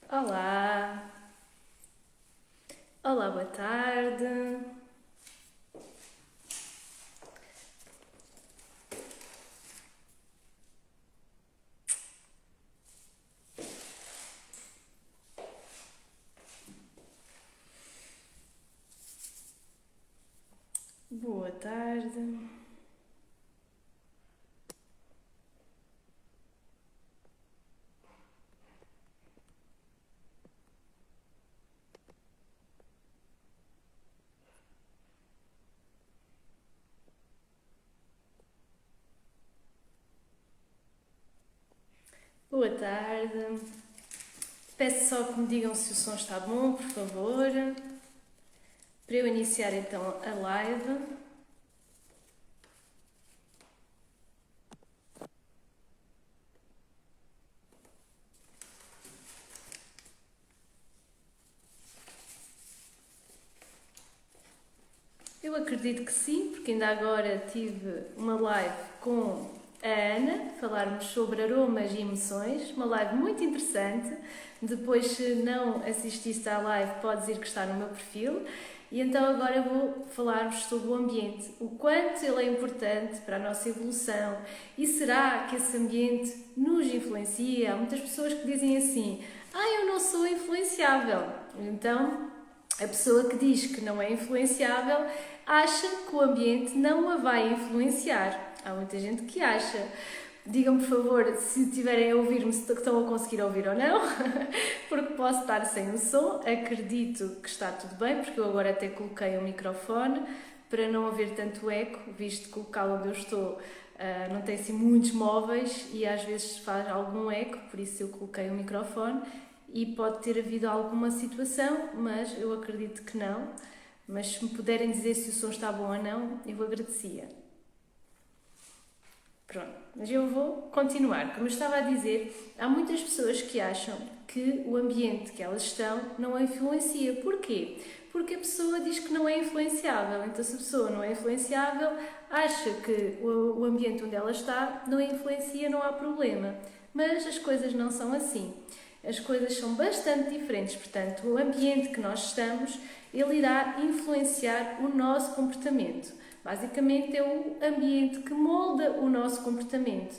Olá, olá, boa tarde. Boa tarde. Boa tarde. Peço só que me digam se o som está bom, por favor, para eu iniciar então a live. Eu acredito que sim, porque ainda agora tive uma live com a Ana, falarmos sobre aromas e emoções, uma live muito interessante. Depois, se não assististe à live, podes ir que está no meu perfil. E então agora vou falar-vos sobre o ambiente, o quanto ele é importante para a nossa evolução e será que esse ambiente nos influencia? Há muitas pessoas que dizem assim, eu não sou influenciável. Então, a pessoa que diz que não é influenciável acha que o ambiente não a vai influenciar. Há muita gente que acha. Digam-me, por favor, se estiverem a ouvir-me, se estão a conseguir ouvir ou não, porque posso estar sem o som. Acredito que está tudo bem, porque eu agora até coloquei o microfone para não haver tanto eco, visto que o local onde eu estou não tem assim muitos móveis e às vezes faz algum eco, por isso eu coloquei o microfone e pode ter havido alguma situação, mas eu acredito que não. Mas se me puderem dizer se o som está bom ou não, eu agradecia. Pronto, mas eu vou continuar. Como eu estava a dizer, há muitas pessoas que acham que o ambiente que elas estão não a influencia. Porquê? Porque a pessoa diz que não é influenciável. Então, se a pessoa não é influenciável, acha que o ambiente onde ela está não a influencia, não há problema. Mas as coisas não são assim. As coisas são bastante diferentes. Portanto, o ambiente que nós estamos, ele irá influenciar o nosso comportamento. Basicamente é o ambiente que molda o nosso comportamento,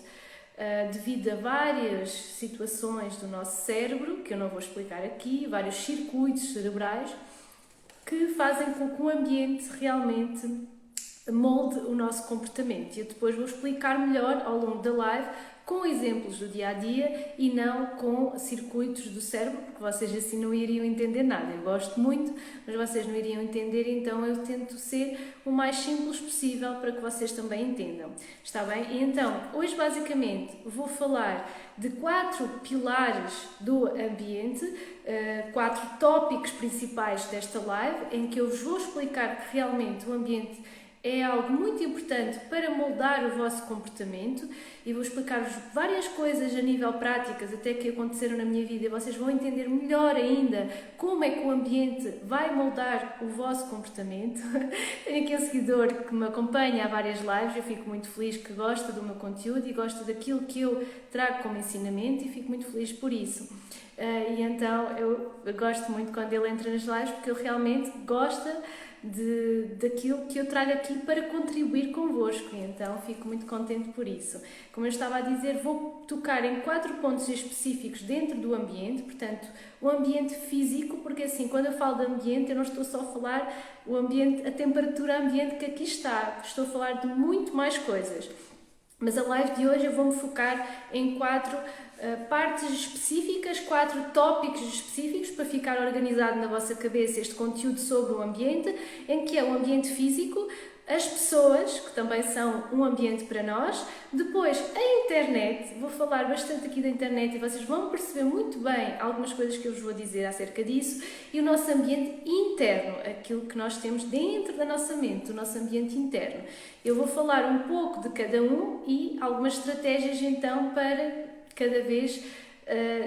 devido a várias situações do nosso cérebro, que eu não vou explicar aqui, vários circuitos cerebrais, que fazem com que o ambiente realmente molde o nosso comportamento. E eu depois vou explicar melhor ao longo da live com exemplos do dia a dia e não com circuitos do cérebro, porque vocês assim não iriam entender nada. Eu gosto muito, mas vocês não iriam entender, então eu tento ser o mais simples possível para que vocês também entendam. Está bem? E então, hoje basicamente vou falar de 4 pilares do ambiente, 4 tópicos principais desta live, em que eu vos vou explicar que realmente o ambiente é algo muito importante para moldar o vosso comportamento e vou explicar-vos várias coisas a nível práticas até que aconteceram na minha vida e vocês vão entender melhor ainda como é que o ambiente vai moldar o vosso comportamento. Tenho aqui um seguidor que me acompanha há várias lives, eu fico muito feliz que gosta do meu conteúdo e gosta daquilo que eu trago como ensinamento e fico muito feliz por isso. E então eu gosto muito quando ele entra nas lives porque ele realmente gosta daquilo que eu trago aqui para contribuir convosco, e então fico muito contente por isso. Como eu estava a dizer, vou tocar em 4 pontos específicos dentro do ambiente, portanto, o ambiente físico, porque assim, quando eu falo de ambiente, eu não estou só a falar o ambiente, a temperatura ambiente que aqui está, estou a falar de muito mais coisas. Mas a live de hoje eu vou-me focar em 4 partes específicas, 4 tópicos específicos para ficar organizado na vossa cabeça este conteúdo sobre o ambiente, em que é o ambiente físico, as pessoas, que também são um ambiente para nós, depois a internet, vou falar bastante aqui da internet e vocês vão perceber muito bem algumas coisas que eu vos vou dizer acerca disso, e o nosso ambiente interno, aquilo que nós temos dentro da nossa mente, o nosso ambiente interno. Eu vou falar um pouco de cada um e algumas estratégias então para cada vez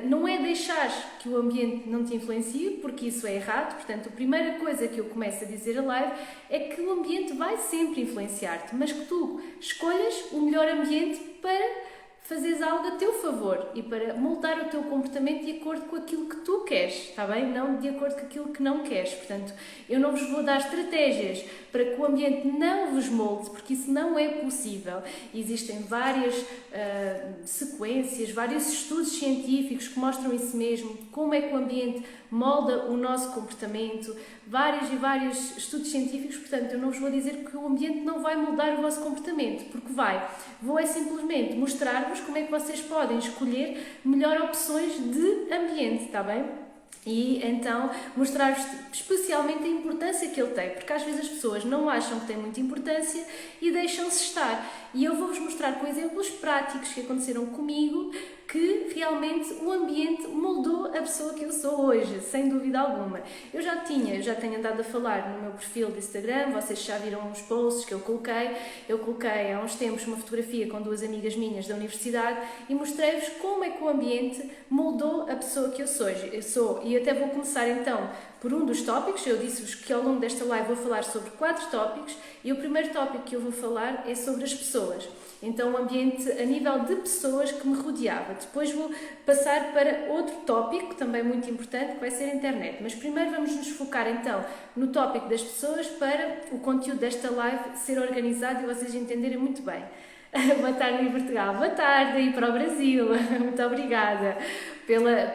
não é deixar que o ambiente não te influencie, porque isso é errado. Portanto, a primeira coisa que eu começo a dizer a live é que o ambiente vai sempre influenciar-te, mas que tu escolhas o melhor ambiente para fazeres algo a teu favor e para moldar o teu comportamento de acordo com aquilo que tu queres, está bem? Não de acordo com aquilo que não queres. Portanto, eu não vos vou dar estratégias para que o ambiente não vos molde, porque isso não é possível. Existem várias sequências, vários estudos científicos que mostram isso mesmo, como é que o ambiente molda o nosso comportamento, vários estudos científicos. Portanto, eu não vos vou dizer que o ambiente não vai moldar o vosso comportamento, porque vai. Vou é simplesmente mostrar-vos como é que vocês podem escolher melhor opções de ambiente, está bem? E então mostrar-vos especialmente a importância que ele tem, porque às vezes as pessoas não acham que tem muita importância e deixam-se estar. E eu vou-vos mostrar com exemplos práticos que aconteceram comigo, que realmente o ambiente moldou a pessoa que eu sou hoje, sem dúvida alguma. Eu já tenho andado a falar no meu perfil de Instagram, vocês já viram os posts que eu coloquei. Eu coloquei há uns tempos uma fotografia com duas amigas minhas da universidade e mostrei-vos como é que o ambiente moldou a pessoa que eu sou. E até vou começar então por um dos tópicos. Eu disse-vos que ao longo desta live vou falar sobre 4 tópicos e o primeiro tópico que eu vou falar é sobre as pessoas. Então, o ambiente a nível de pessoas que me rodeava. Depois vou passar para outro tópico, também muito importante, que vai ser a internet. Mas primeiro vamos nos focar então no tópico das pessoas para o conteúdo desta live ser organizado e vocês entenderem muito bem. Boa tarde aí Portugal, boa tarde aí para o Brasil, muito obrigada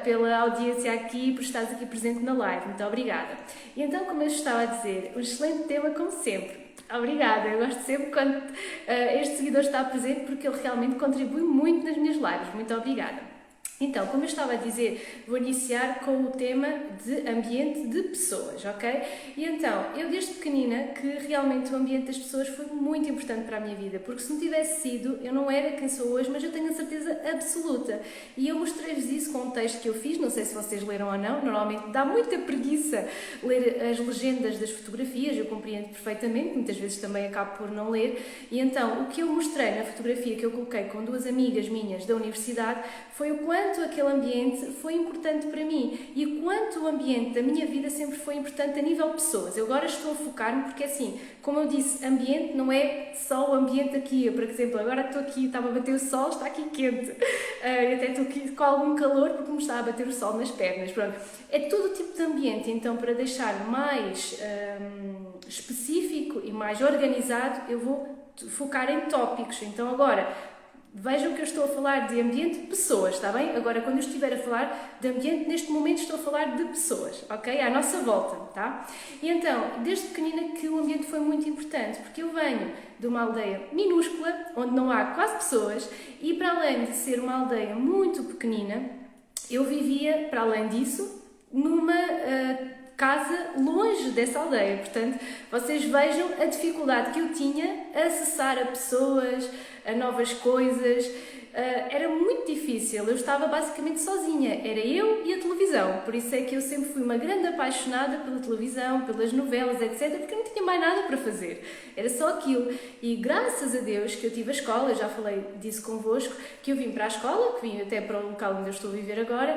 pela audiência aqui, por estares aqui presente na live, muito obrigada. E então, como eu estava a dizer, um excelente tema como sempre. Obrigada, eu gosto sempre quando este seguidor está presente porque ele realmente contribui muito nas minhas lives, muito obrigada. Então, como eu estava a dizer, vou iniciar com o tema de ambiente de pessoas, ok? E então, eu desde pequenina que realmente o ambiente das pessoas foi muito importante para a minha vida, porque se não tivesse sido, eu não era quem sou hoje, mas eu tenho a certeza absoluta. E eu mostrei-vos isso com um texto que eu fiz, não sei se vocês leram ou não, normalmente dá muita preguiça ler as legendas das fotografias, eu compreendo perfeitamente, muitas vezes também acabo por não ler, e então, o que eu mostrei na fotografia que eu coloquei com duas amigas minhas da universidade foi o quanto aquele ambiente foi importante para mim e quanto o ambiente da minha vida sempre foi importante a nível pessoas. Eu agora estou a focar-me porque assim, como eu disse, ambiente não é só o ambiente aqui. Eu, por exemplo, agora estou aqui, está-me a bater o sol, está aqui quente. Eu até estou aqui com algum calor porque me está a bater o sol nas pernas. Pronto. É todo o tipo de ambiente. Então, para deixar mais específico e mais organizado, eu vou focar em tópicos. Então, agora, vejam que eu estou a falar de ambiente de pessoas, está bem? Agora, quando eu estiver a falar de ambiente, neste momento estou a falar de pessoas, ok? À nossa volta, tá? E então, desde pequenina que o ambiente foi muito importante, porque eu venho de uma aldeia minúscula, onde não há quase pessoas, e para além de ser uma aldeia muito pequenina, eu vivia, para além disso, numa casa longe dessa aldeia. Portanto, vocês vejam a dificuldade que eu tinha a acessar a pessoas, a novas coisas. Era muito difícil, eu estava basicamente sozinha, era eu e a televisão, por isso é que eu sempre fui uma grande apaixonada pela televisão, pelas novelas, etc, porque eu não tinha mais nada para fazer, era só aquilo. E graças a Deus que eu tive a escola, eu já falei disso convosco, que eu vim para a escola, que vim até para o local onde eu estou a viver agora,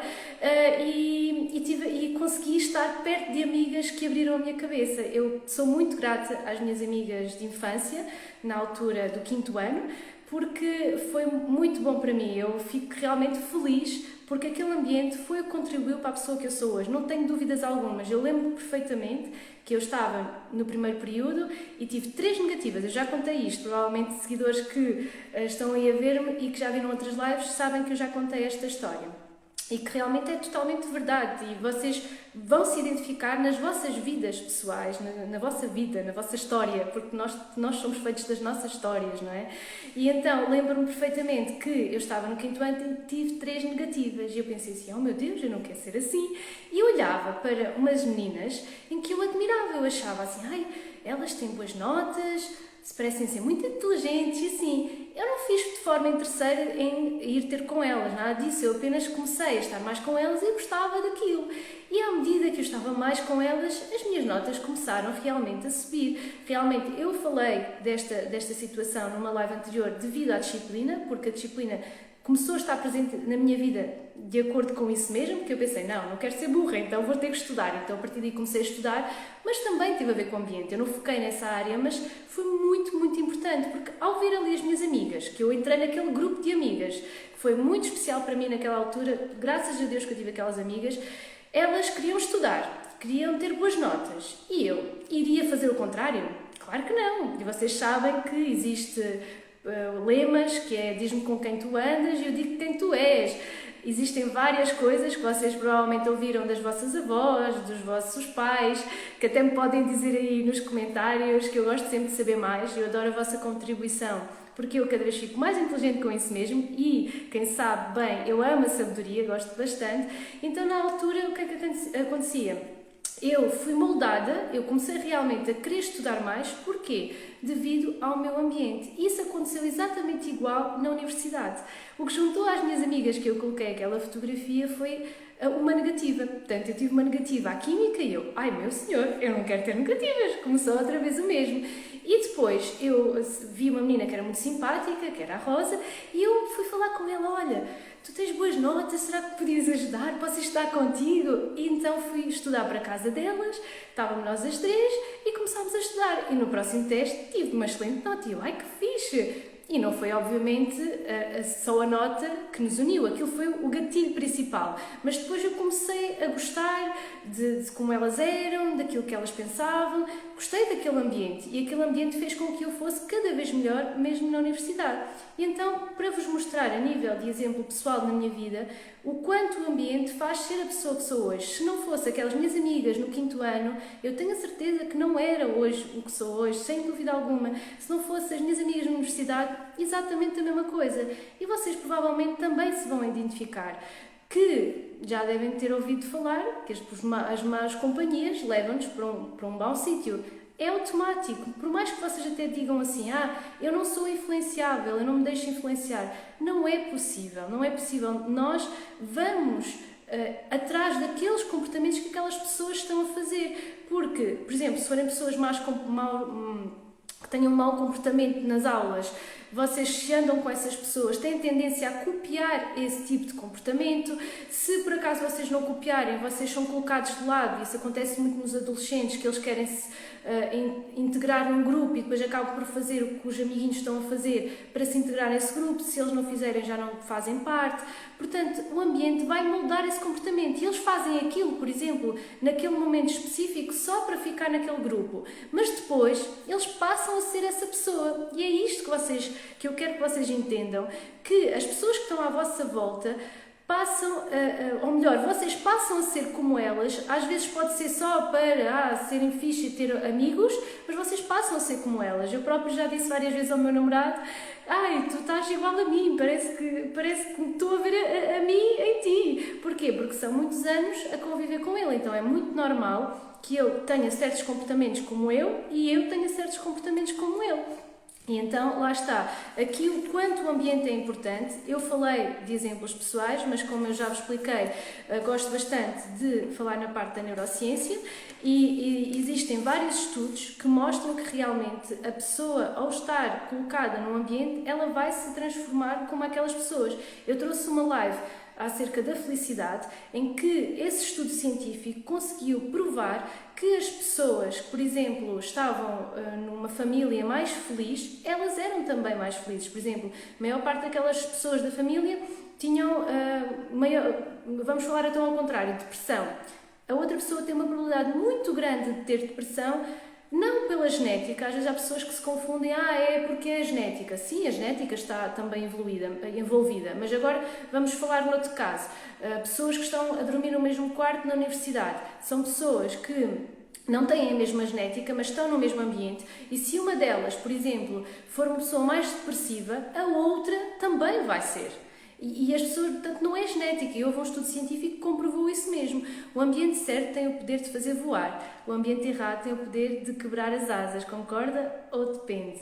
e consegui estar perto de amigas que abriram a minha cabeça. Eu sou muito grata às minhas amigas de infância, na altura do 5º ano, porque foi muito bom para mim. Eu fico realmente feliz porque aquele ambiente foi o que contribuiu para a pessoa que eu sou hoje. Não tenho dúvidas algumas. Eu lembro perfeitamente que eu estava no primeiro período e tive 3 negativas. Eu já contei isto. Provavelmente seguidores que estão aí a ver-me e que já viram outras lives sabem que eu já contei esta história. E que realmente é totalmente verdade e vocês vão se identificar nas vossas vidas pessoais, na vossa vida, na vossa história, porque nós somos feitos das nossas histórias, não é? E então, lembro-me perfeitamente que eu estava no 5º ano e tive 3 negativas e eu pensei assim, oh meu Deus, eu não quero ser assim. E eu olhava para umas meninas em que eu admirava, eu achava assim, ai, elas têm boas notas, se parecem ser muito inteligentes e assim, eu não fiz de forma interesseira em ir ter com elas, nada disso, eu apenas comecei a estar mais com elas e gostava daquilo. E à medida que eu estava mais com elas, as minhas notas começaram realmente a subir. Realmente, eu falei desta situação numa live anterior devido à disciplina, porque a disciplina começou a estar presente na minha vida de acordo com isso mesmo, que eu pensei, não quero ser burra, então vou ter que estudar. Então a partir daí comecei a estudar, mas também teve a ver com o ambiente. Eu não foquei nessa área, mas foi muito, muito importante, porque ao ver ali as minhas amigas, que eu entrei naquele grupo de amigas, que foi muito especial para mim naquela altura, graças a Deus que eu tive aquelas amigas, elas queriam estudar, queriam ter boas notas, e eu iria fazer o contrário? Claro que não. E vocês sabem que existe lemas, que é diz-me com quem tu andas e eu digo quem tu és. Existem várias coisas que vocês provavelmente ouviram das vossas avós, dos vossos pais, que até me podem dizer aí nos comentários, que eu gosto sempre de saber mais. Eu adoro a vossa contribuição, porque eu cada vez fico mais inteligente com isso mesmo e, quem sabe bem, eu amo a sabedoria, gosto bastante. Então, na altura, o que é que acontecia? Eu fui moldada, eu comecei realmente a querer estudar mais, porquê? Devido ao meu ambiente. Isso aconteceu exatamente igual na universidade. O que juntou às minhas amigas que eu coloquei aquela fotografia foi uma negativa. Portanto, eu tive uma negativa à química e eu, ai meu senhor, eu não quero ter negativas. Começou outra vez o mesmo. E depois eu vi uma menina que era muito simpática, que era a Rosa, e eu fui falar com ela, olha, tu tens boas notas, será que podias ajudar? Posso estudar contigo? E então fui estudar para a casa delas, estávamos nós as três e começámos a estudar. E no próximo teste tive uma excelente nota e eu, ai que fixe! E não foi, obviamente, só a nota que nos uniu, aquilo foi o gatilho principal. Mas depois eu comecei a gostar de como elas eram, daquilo que elas pensavam, gostei daquele ambiente e aquele ambiente fez com que eu fosse cada vez melhor, mesmo na universidade. E então, para vos mostrar a nível de exemplo pessoal na minha vida, o quanto o ambiente faz ser a pessoa que sou hoje. Se não fosse aquelas minhas amigas no 5º ano, eu tenho a certeza que não era hoje o que sou hoje, sem dúvida alguma. Se não fosse as minhas amigas na universidade, exatamente a mesma coisa. E vocês provavelmente também se vão identificar. Que já devem ter ouvido falar que as más companhias levam-nos para um mau sítio. É automático, por mais que vocês até digam assim, eu não sou influenciável, eu não me deixo influenciar. Não é possível, não é possível. Nós vamos atrás daqueles comportamentos que aquelas pessoas estão a fazer. Porque, por exemplo, se forem pessoas que tenham um mau comportamento nas aulas, vocês se andam com essas pessoas, têm tendência a copiar esse tipo de comportamento. Se por acaso vocês não copiarem, vocês são colocados de lado. Isso acontece muito nos adolescentes, que eles querem se integrar num grupo e depois acabam por fazer o que os amiguinhos estão a fazer para se integrar nesse grupo. Se eles não fizerem, já não fazem parte. Portanto, o ambiente vai moldar esse comportamento e eles fazem aquilo, por exemplo, naquele momento específico só para ficar naquele grupo, mas depois eles passam a ser essa pessoa. E é isto que eu quero que vocês entendam, que as pessoas que estão à vossa volta passam, ou melhor, vocês passam a ser como elas. Às vezes pode ser só para serem fixe e ter amigos, mas vocês passam a ser como elas. Eu próprio já disse várias vezes ao meu namorado, tu estás igual a mim, parece que estou a ver a mim em ti. Porquê? Porque são muitos anos a conviver com ele, então é muito normal que ele tenha certos comportamentos como eu e eu tenha certos comportamentos como ele. E então, lá está, aqui o quanto o ambiente é importante. Eu falei de exemplos pessoais, mas como eu já vos expliquei, gosto bastante de falar na parte da neurociência e existem vários estudos que mostram que realmente a pessoa, ao estar colocada num ambiente, ela vai se transformar como aquelas pessoas. Eu trouxe uma live acerca da felicidade, em que esse estudo científico conseguiu provar que as pessoas que, por exemplo, estavam numa família mais feliz, elas eram também mais felizes. Por exemplo, a maior parte daquelas pessoas da família tinham vamos falar então ao contrário, depressão. A outra pessoa tem uma probabilidade muito grande de ter depressão, não pela genética. Às vezes há pessoas que se confundem, é porque é a genética. Sim, a genética está também envolvida, mas agora vamos falar noutro caso. Pessoas que estão a dormir no mesmo quarto na universidade, são pessoas que não têm a mesma genética, mas estão no mesmo ambiente, e se uma delas, por exemplo, for uma pessoa mais depressiva, a outra também vai ser. E as pessoas, portanto, não é genética, e houve um estudo científico que comprovou isso mesmo. O ambiente certo tem o poder de fazer voar, o ambiente errado tem o poder de quebrar as asas, concorda ou depende?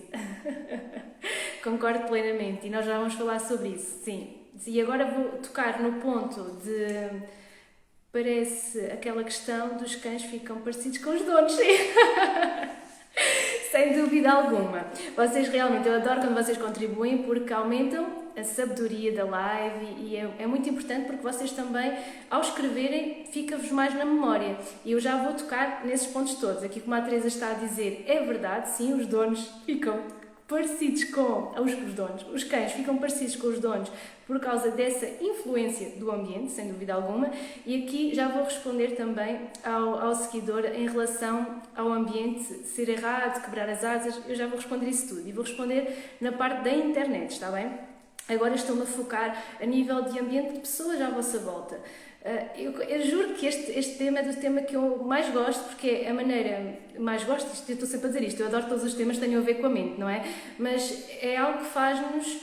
Concordo plenamente, e nós já vamos falar sobre isso, sim. E agora vou tocar no ponto de... Parece aquela questão dos cães ficam parecidos com os donos, sim. Sem dúvida alguma. Vocês realmente, eu adoro quando vocês contribuem porque aumentam a sabedoria da live e é muito importante porque vocês também, ao escreverem, fica-vos mais na memória. E eu já vou tocar nesses pontos todos. Aqui como a Teresa está a dizer, é verdade, sim, os donos ficam parecidos com os cães ficam parecidos com os donos por causa dessa influência do ambiente, sem dúvida alguma, e aqui já vou responder também ao seguidor em relação ao ambiente ser errado, quebrar as asas, eu já vou responder isso tudo e vou responder na parte da internet, está bem? Agora estou-me a focar a nível de ambiente de pessoas à vossa volta. Eu juro que este tema é do tema que eu mais gosto, porque é a maneira mais gosto, eu estou sempre a dizer isto, eu adoro todos os temas que tenham a ver com a mente, não é? Mas é algo que faz-nos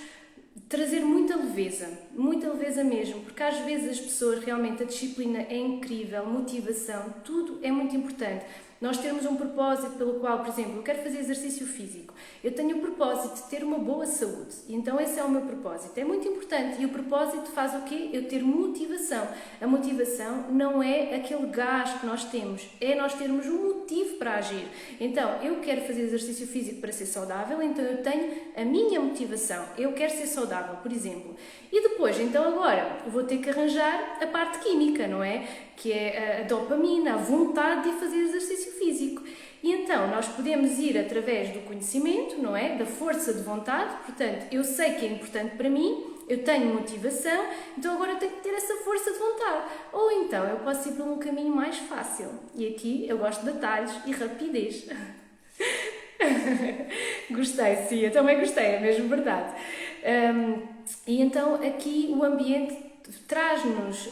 trazer muita leveza mesmo, porque às vezes as pessoas, realmente a disciplina é incrível, motivação, tudo é muito importante. Nós termos um propósito pelo qual, por exemplo, eu quero fazer exercício físico, eu tenho o propósito de ter uma boa saúde, e então esse é o meu propósito, é muito importante, e o propósito faz o quê? Eu ter motivação. A motivação não é aquele gás que nós temos, é nós termos um motivo para agir. Então, eu quero fazer exercício físico para ser saudável, então eu tenho a minha motivação, eu quero ser saudável, por exemplo. E depois, então agora, vou ter que arranjar a parte química, não é? Que é a dopamina, a vontade de fazer exercício físico. E então, nós podemos ir através do conhecimento, não é? Da força de vontade, portanto, eu sei que é importante para mim, eu tenho motivação, então agora eu tenho que ter essa força de vontade. Ou então, eu posso ir por um caminho mais fácil. E aqui, eu gosto de detalhes e rapidez. Gostei, sim, eu também gostei, é mesmo verdade. E então, aqui o ambiente traz-nos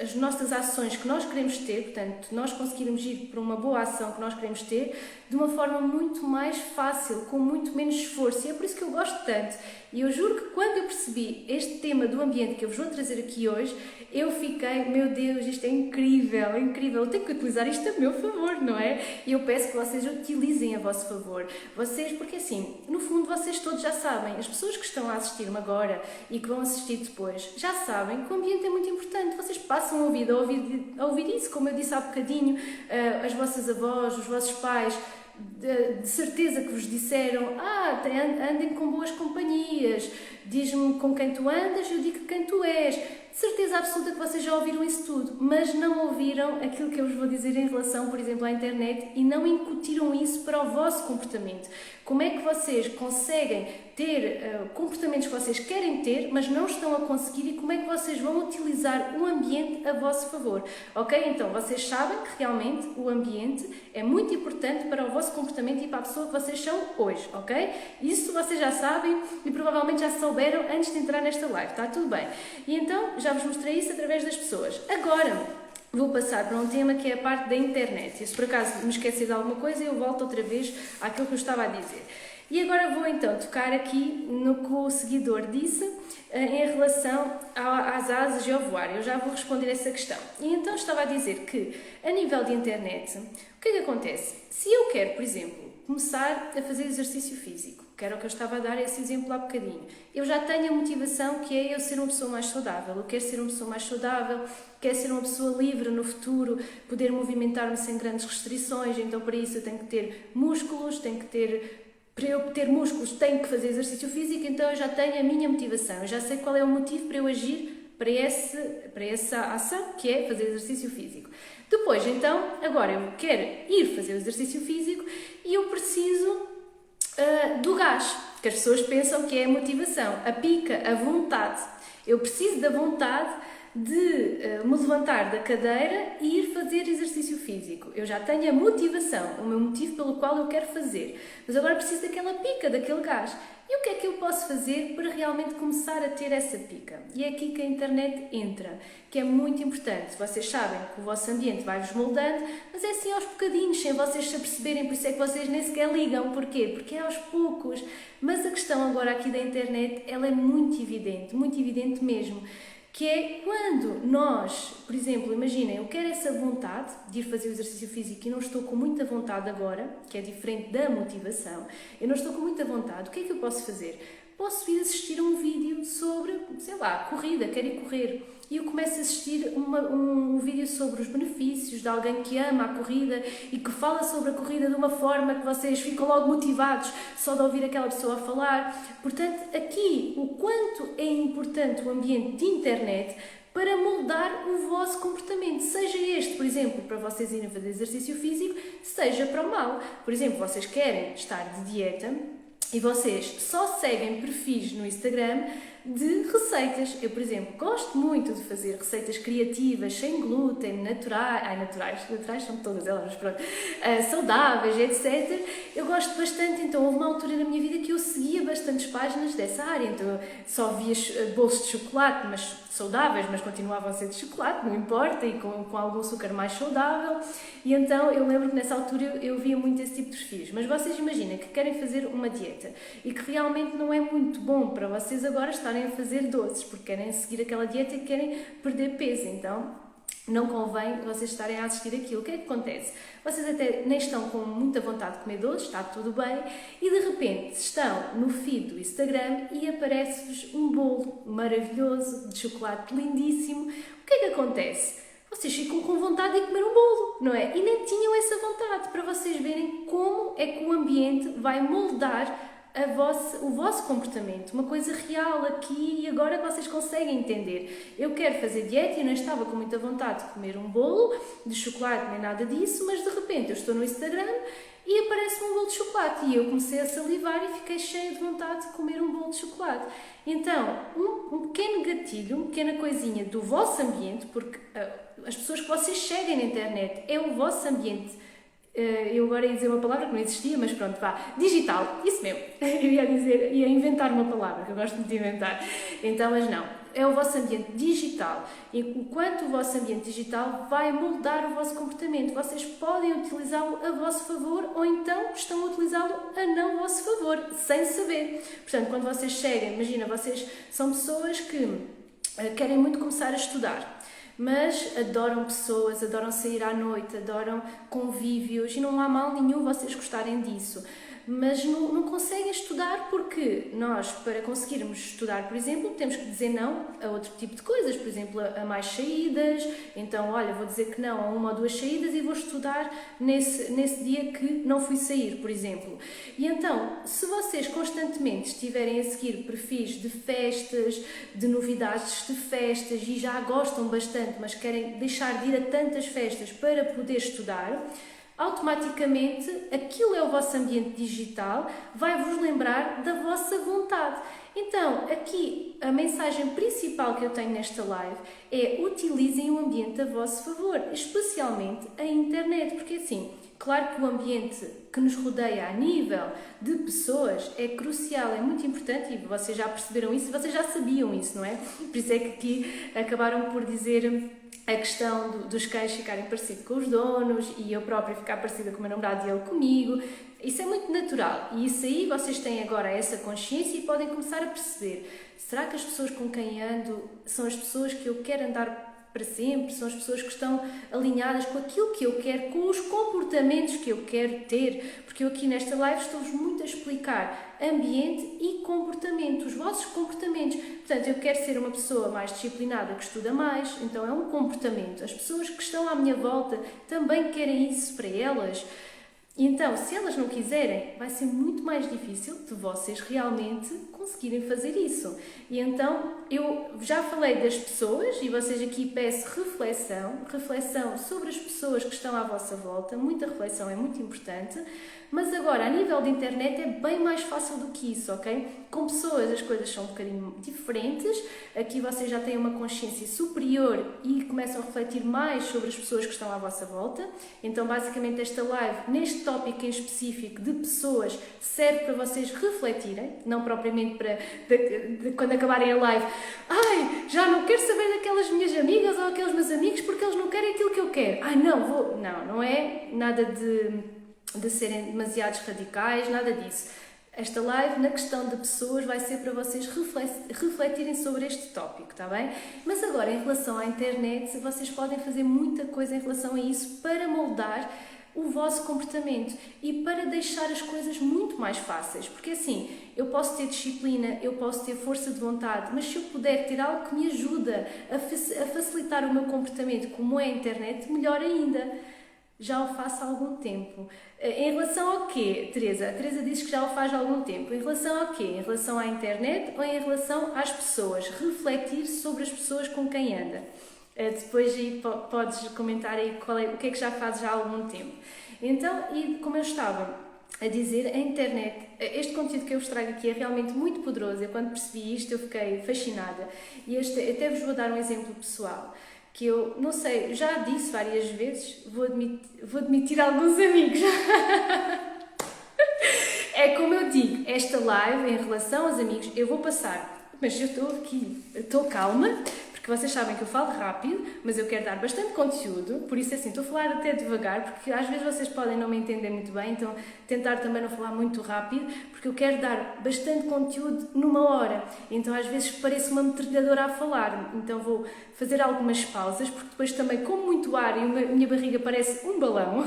as nossas ações que nós queremos ter, portanto, nós conseguirmos ir para uma boa ação que nós queremos ter de uma forma muito mais fácil, com muito menos esforço, e é por isso que eu gosto tanto. E eu juro que quando eu percebi este tema do ambiente que eu vos vou trazer aqui hoje, eu fiquei, meu Deus, isto é incrível, eu tenho que utilizar isto a meu favor, não é? E eu peço que vocês utilizem a vosso favor. Vocês, porque assim, no fundo vocês todos já sabem, as pessoas que estão a assistir-me agora e que vão assistir depois, já sabem que o ambiente é muito importante. Vocês passam a vida a ouvir isso, como eu disse há bocadinho, as vossas avós, os vossos pais, de certeza que vos disseram, andem com boas companhias, diz-me com quem tu andas, eu digo quem tu és. De certeza absoluta que vocês já ouviram isso tudo, mas não ouviram aquilo que eu vos vou dizer em relação, por exemplo, à internet e não incutiram isso para o vosso comportamento. Como é que vocês conseguem ter comportamentos que vocês querem ter, mas não estão a conseguir, e como é que vocês vão utilizar o ambiente a vosso favor, ok? Então, vocês sabem que realmente o ambiente é muito importante para o vosso comportamento e para a pessoa que vocês são hoje, ok? Isso vocês já sabem e provavelmente já souberam antes de entrar nesta live, está tudo bem. E então, já vos mostrei isso através das pessoas. Agora, vou passar para um tema que é a parte da internet. E se por acaso me esquecer de alguma coisa, eu volto outra vez àquilo que eu estava a dizer. E agora vou então tocar aqui no que o seguidor disse em relação às asas e ao voar. Eu já vou responder essa questão. E então estava a dizer que, a nível de internet, o que é que acontece? Se eu quero, por exemplo, começar a fazer exercício físico, que era o que eu estava a dar esse exemplo há bocadinho, eu já tenho a motivação que é eu ser uma pessoa mais saudável. Eu quero ser uma pessoa mais saudável, quero ser uma pessoa livre no futuro, poder movimentar-me sem grandes restrições, então para isso eu tenho que ter músculos, para eu ter músculos tenho que fazer exercício físico, então eu já tenho a minha motivação, eu já sei qual é o motivo para eu agir para essa ação, que é fazer exercício físico. Depois, então, agora eu quero ir fazer o exercício físico e eu preciso do gás, que as pessoas pensam que é a motivação, a pica, a vontade. Eu preciso da vontade de me levantar da cadeira e ir fazer exercício físico. Eu já tenho a motivação, o meu motivo pelo qual eu quero fazer. Mas agora preciso daquela pica, daquele gás. E o que é que eu posso fazer para realmente começar a ter essa pica? E é aqui que a internet entra, que é muito importante. Vocês sabem que o vosso ambiente vai-vos moldando, mas é assim aos bocadinhos, sem vocês se aperceberem, por isso é que vocês nem sequer ligam. Porquê? Porque é aos poucos. Mas a questão agora aqui da internet, ela é muito evidente mesmo. Que é quando nós, por exemplo, imaginem, eu quero essa vontade de ir fazer o exercício físico e não estou com muita vontade agora, que é diferente da motivação, eu não estou com muita vontade, o que é que eu posso fazer? posso ir assistir a um vídeo sobre, sei lá, corrida, quero ir correr. E eu começo a assistir um vídeo sobre os benefícios de alguém que ama a corrida e que fala sobre a corrida de uma forma que vocês ficam logo motivados só de ouvir aquela pessoa a falar. Portanto, aqui, o quanto é importante o ambiente de internet para moldar o vosso comportamento, seja este, por exemplo, para vocês irem fazer exercício físico, seja para o mal. Por exemplo, vocês querem estar de dieta e vocês só seguem perfis no Instagram de receitas. Eu, por exemplo, gosto muito de fazer receitas criativas, sem glúten, naturais são todas elas, mas pronto, saudáveis, etc. Eu gosto bastante, então houve uma altura na minha vida que eu seguia bastantes páginas dessa área, então eu só via bolos de chocolate, mas saudáveis, mas continuavam a ser de chocolate, não importa, e com algum açúcar mais saudável, e então eu lembro que nessa altura eu via muito esse tipo de perfis. Mas vocês imaginem que querem fazer uma dieta e que realmente não é muito bom para vocês agora estarem a fazer doces, porque querem seguir aquela dieta e querem perder peso, então não convém vocês estarem a assistir aquilo. O que é que acontece? Vocês até nem estão com muita vontade de comer doces, está tudo bem, e de repente estão no feed do Instagram e aparece-vos um bolo maravilhoso, de chocolate lindíssimo. O que é que acontece? Vocês ficam com vontade de comer um bolo, não é? E nem tinham essa vontade, para vocês verem como é que o ambiente vai moldar o vosso comportamento, uma coisa real aqui e agora que vocês conseguem entender. Eu quero fazer dieta e não estava com muita vontade de comer um bolo de chocolate nem nada disso, mas de repente eu estou no Instagram e aparece-me um bolo de chocolate e eu comecei a salivar e fiquei cheia de vontade de comer um bolo de chocolate. Então, um pequeno gatilho, uma pequena coisinha do vosso ambiente, porque as pessoas que vocês seguem na internet é o vosso ambiente. Eu agora ia dizer uma palavra que não existia, mas pronto, vá, digital, isso mesmo. Eu ia inventar uma palavra, que eu gosto muito de inventar. Então, mas não, é o vosso ambiente digital. E o quanto o vosso ambiente digital vai moldar o vosso comportamento. Vocês podem utilizá-lo a vosso favor ou então estão a utilizá-lo a não vosso favor, sem saber. Portanto, quando vocês seguem, imagina, vocês são pessoas que querem muito começar a estudar, mas adoram pessoas, adoram sair à noite, adoram convívios e não há mal nenhum vocês gostarem disso. Mas não conseguem estudar porque nós, para conseguirmos estudar, por exemplo, temos que dizer não a outro tipo de coisas, por exemplo, a mais saídas. Então, olha, vou dizer que não a uma ou duas saídas e vou estudar nesse dia que não fui sair, por exemplo. E então, se vocês constantemente estiverem a seguir perfis de festas, de novidades de festas e já gostam bastante, mas querem deixar de ir a tantas festas para poder estudar, automaticamente aquilo é o vosso ambiente digital, vai-vos lembrar da vossa vontade. Então, aqui a mensagem principal que eu tenho nesta live é: utilizem o ambiente a vosso favor, especialmente a internet, porque assim, claro que o ambiente que nos rodeia a nível de pessoas é crucial, é muito importante e vocês já perceberam isso, vocês já sabiam isso, não é? Por isso é que aqui acabaram por dizer a questão dos cães ficarem parecidos com os donos e eu própria ficar parecida com o meu namorado e ele comigo. Isso é muito natural e isso aí vocês têm agora essa consciência e podem começar a perceber: será que as pessoas com quem ando são as pessoas que eu quero andar para sempre, são as pessoas que estão alinhadas com aquilo que eu quero, com os comportamentos que eu quero ter? Porque eu aqui nesta live estou-vos muito a explicar ambiente e comportamento, os vossos comportamentos. Portanto, eu quero ser uma pessoa mais disciplinada, que estuda mais, então é um comportamento. As pessoas que estão à minha volta também querem isso para elas. E então, se elas não quiserem, vai ser muito mais difícil de vocês realmente conseguirem fazer isso. E então, eu já falei das pessoas e vocês aqui peço reflexão sobre as pessoas que estão à vossa volta. Muita reflexão é muito importante. Mas agora, a nível de internet, é bem mais fácil do que isso, ok? Com pessoas as coisas são um bocadinho diferentes. Aqui vocês já têm uma consciência superior e começam a refletir mais sobre as pessoas que estão à vossa volta. Então, basicamente, esta live, neste tópico em específico de pessoas, serve para vocês refletirem, não propriamente para quando acabarem a live: ai, já não quero saber daquelas minhas amigas ou aqueles meus amigos porque eles não querem aquilo que eu quero. Ai, não é nada de serem demasiados radicais, nada disso. Esta live, na questão de pessoas, vai ser para vocês refletirem sobre este tópico, está bem? Mas agora, em relação à internet, vocês podem fazer muita coisa em relação a isso para moldar o vosso comportamento e para deixar as coisas muito mais fáceis. Porque assim, eu posso ter disciplina, eu posso ter força de vontade, mas se eu puder ter algo que me ajuda a facilitar o meu comportamento, como é a internet, melhor ainda. Já o faço há algum tempo. Em relação ao quê, Teresa? A Teresa diz que já o faz há algum tempo. Em relação ao quê? Em relação à internet ou em relação às pessoas? Refletir sobre as pessoas com quem anda. Depois aí podes comentar aí o que é que já fazes já há algum tempo. Então, e como eu estava a dizer, a internet, este conteúdo que eu vos trago aqui é realmente muito poderoso. Eu quando percebi isto eu fiquei fascinada. E até vos vou dar um exemplo pessoal. Que eu, não sei, já disse várias vezes, vou admitir alguns amigos. É como eu digo, esta live em relação aos amigos, eu vou passar, mas eu estou aqui, estou calma, porque vocês sabem que eu falo rápido, mas eu quero dar bastante conteúdo, por isso assim, estou a falar até devagar, porque às vezes vocês podem não me entender muito bem, então tentar também não falar muito rápido, porque eu quero dar bastante conteúdo numa hora, então às vezes parece uma metralhadora a falar, então vou fazer algumas pausas, porque depois também como muito ar e a minha barriga parece um balão,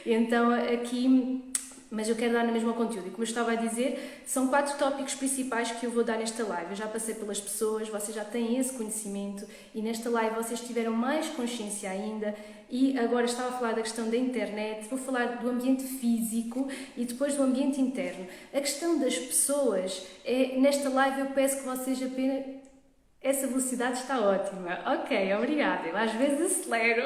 então aqui... Mas eu quero dar na mesma conteúdo. E como eu estava a dizer, são 4 tópicos principais que eu vou dar nesta live. Eu já passei pelas pessoas, vocês já têm esse conhecimento e nesta live vocês tiveram mais consciência ainda. E agora estava a falar da questão da internet, vou falar do ambiente físico e depois do ambiente interno. A questão das pessoas, nesta live eu peço que vocês apenas... Essa velocidade está ótima. Ok, obrigada. Eu às vezes acelero.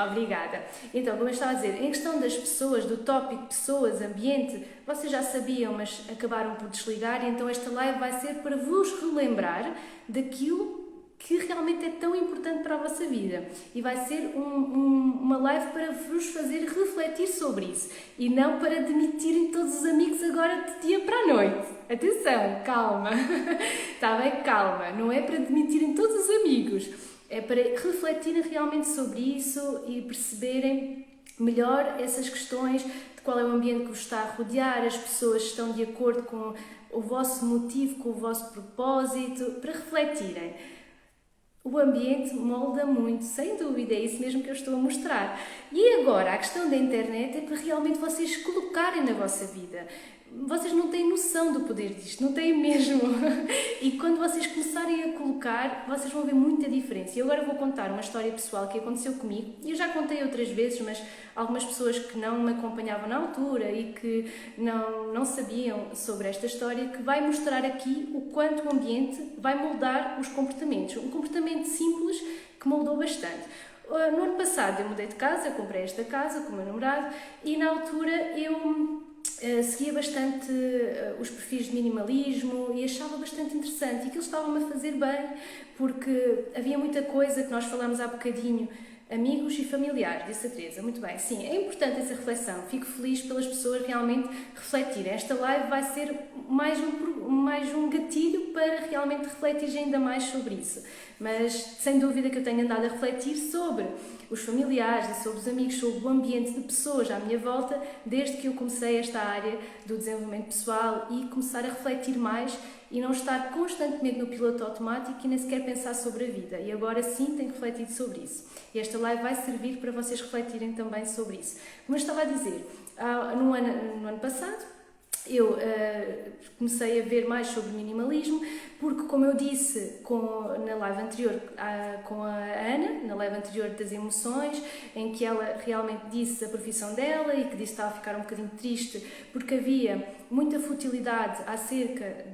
Obrigada. Então, como eu estava a dizer, em questão das pessoas, do tópico pessoas, ambiente, vocês já sabiam, mas acabaram por desligar, e então esta live vai ser para vos relembrar daquilo que realmente é tão importante para a vossa vida. E vai ser uma live para vos fazer refletir sobre isso. E não para demitirem todos os amigos agora de dia para a noite. Atenção, calma. Está bem? Calma. Não é para demitirem todos os amigos. É para refletirem realmente sobre isso e perceberem melhor essas questões de qual é o ambiente que vos está a rodear, as pessoas estão de acordo com o vosso motivo, com o vosso propósito, para refletirem. O ambiente molda muito, sem dúvida, é isso mesmo que eu estou a mostrar. E agora, a questão da internet é para realmente vocês colocarem na vossa vida. Vocês não têm noção do poder disto, não têm mesmo. E quando vocês começarem a colocar, vocês vão ver muita diferença. E agora vou contar uma história pessoal que aconteceu comigo. Eu já contei outras vezes, mas algumas pessoas que não me acompanhavam na altura e que não sabiam sobre esta história, que vai mostrar aqui o quanto o ambiente vai moldar os comportamentos. Um comportamento simples que moldou bastante. No ano passado eu mudei de casa, eu comprei esta casa com o meu namorado e na altura eu seguia bastante os perfis de minimalismo e achava bastante interessante e aquilo estava-me a fazer bem porque havia muita coisa que nós falámos há bocadinho, amigos e familiares, disse a Teresa. Muito bem, sim, é importante essa reflexão, fico feliz pelas pessoas realmente refletirem. Esta live vai ser mais um gatilho para realmente refletir ainda mais sobre isso, mas sem dúvida que eu tenho andado a refletir sobre os familiares e sobre os amigos, sobre o ambiente de pessoas à minha volta, desde que eu comecei esta área do desenvolvimento pessoal e começar a refletir mais e não estar constantemente no piloto automático e nem sequer pensar sobre a vida. E agora sim tenho refletido sobre isso. E esta live vai servir para vocês refletirem também sobre isso. Como eu estava a dizer, no ano passado, eu comecei a ver mais sobre minimalismo, porque como eu disse na live anterior com a Ana, na live anterior das emoções, em que ela realmente disse a profissão dela e que disse que estava a ficar um bocadinho triste, porque havia muita futilidade acerca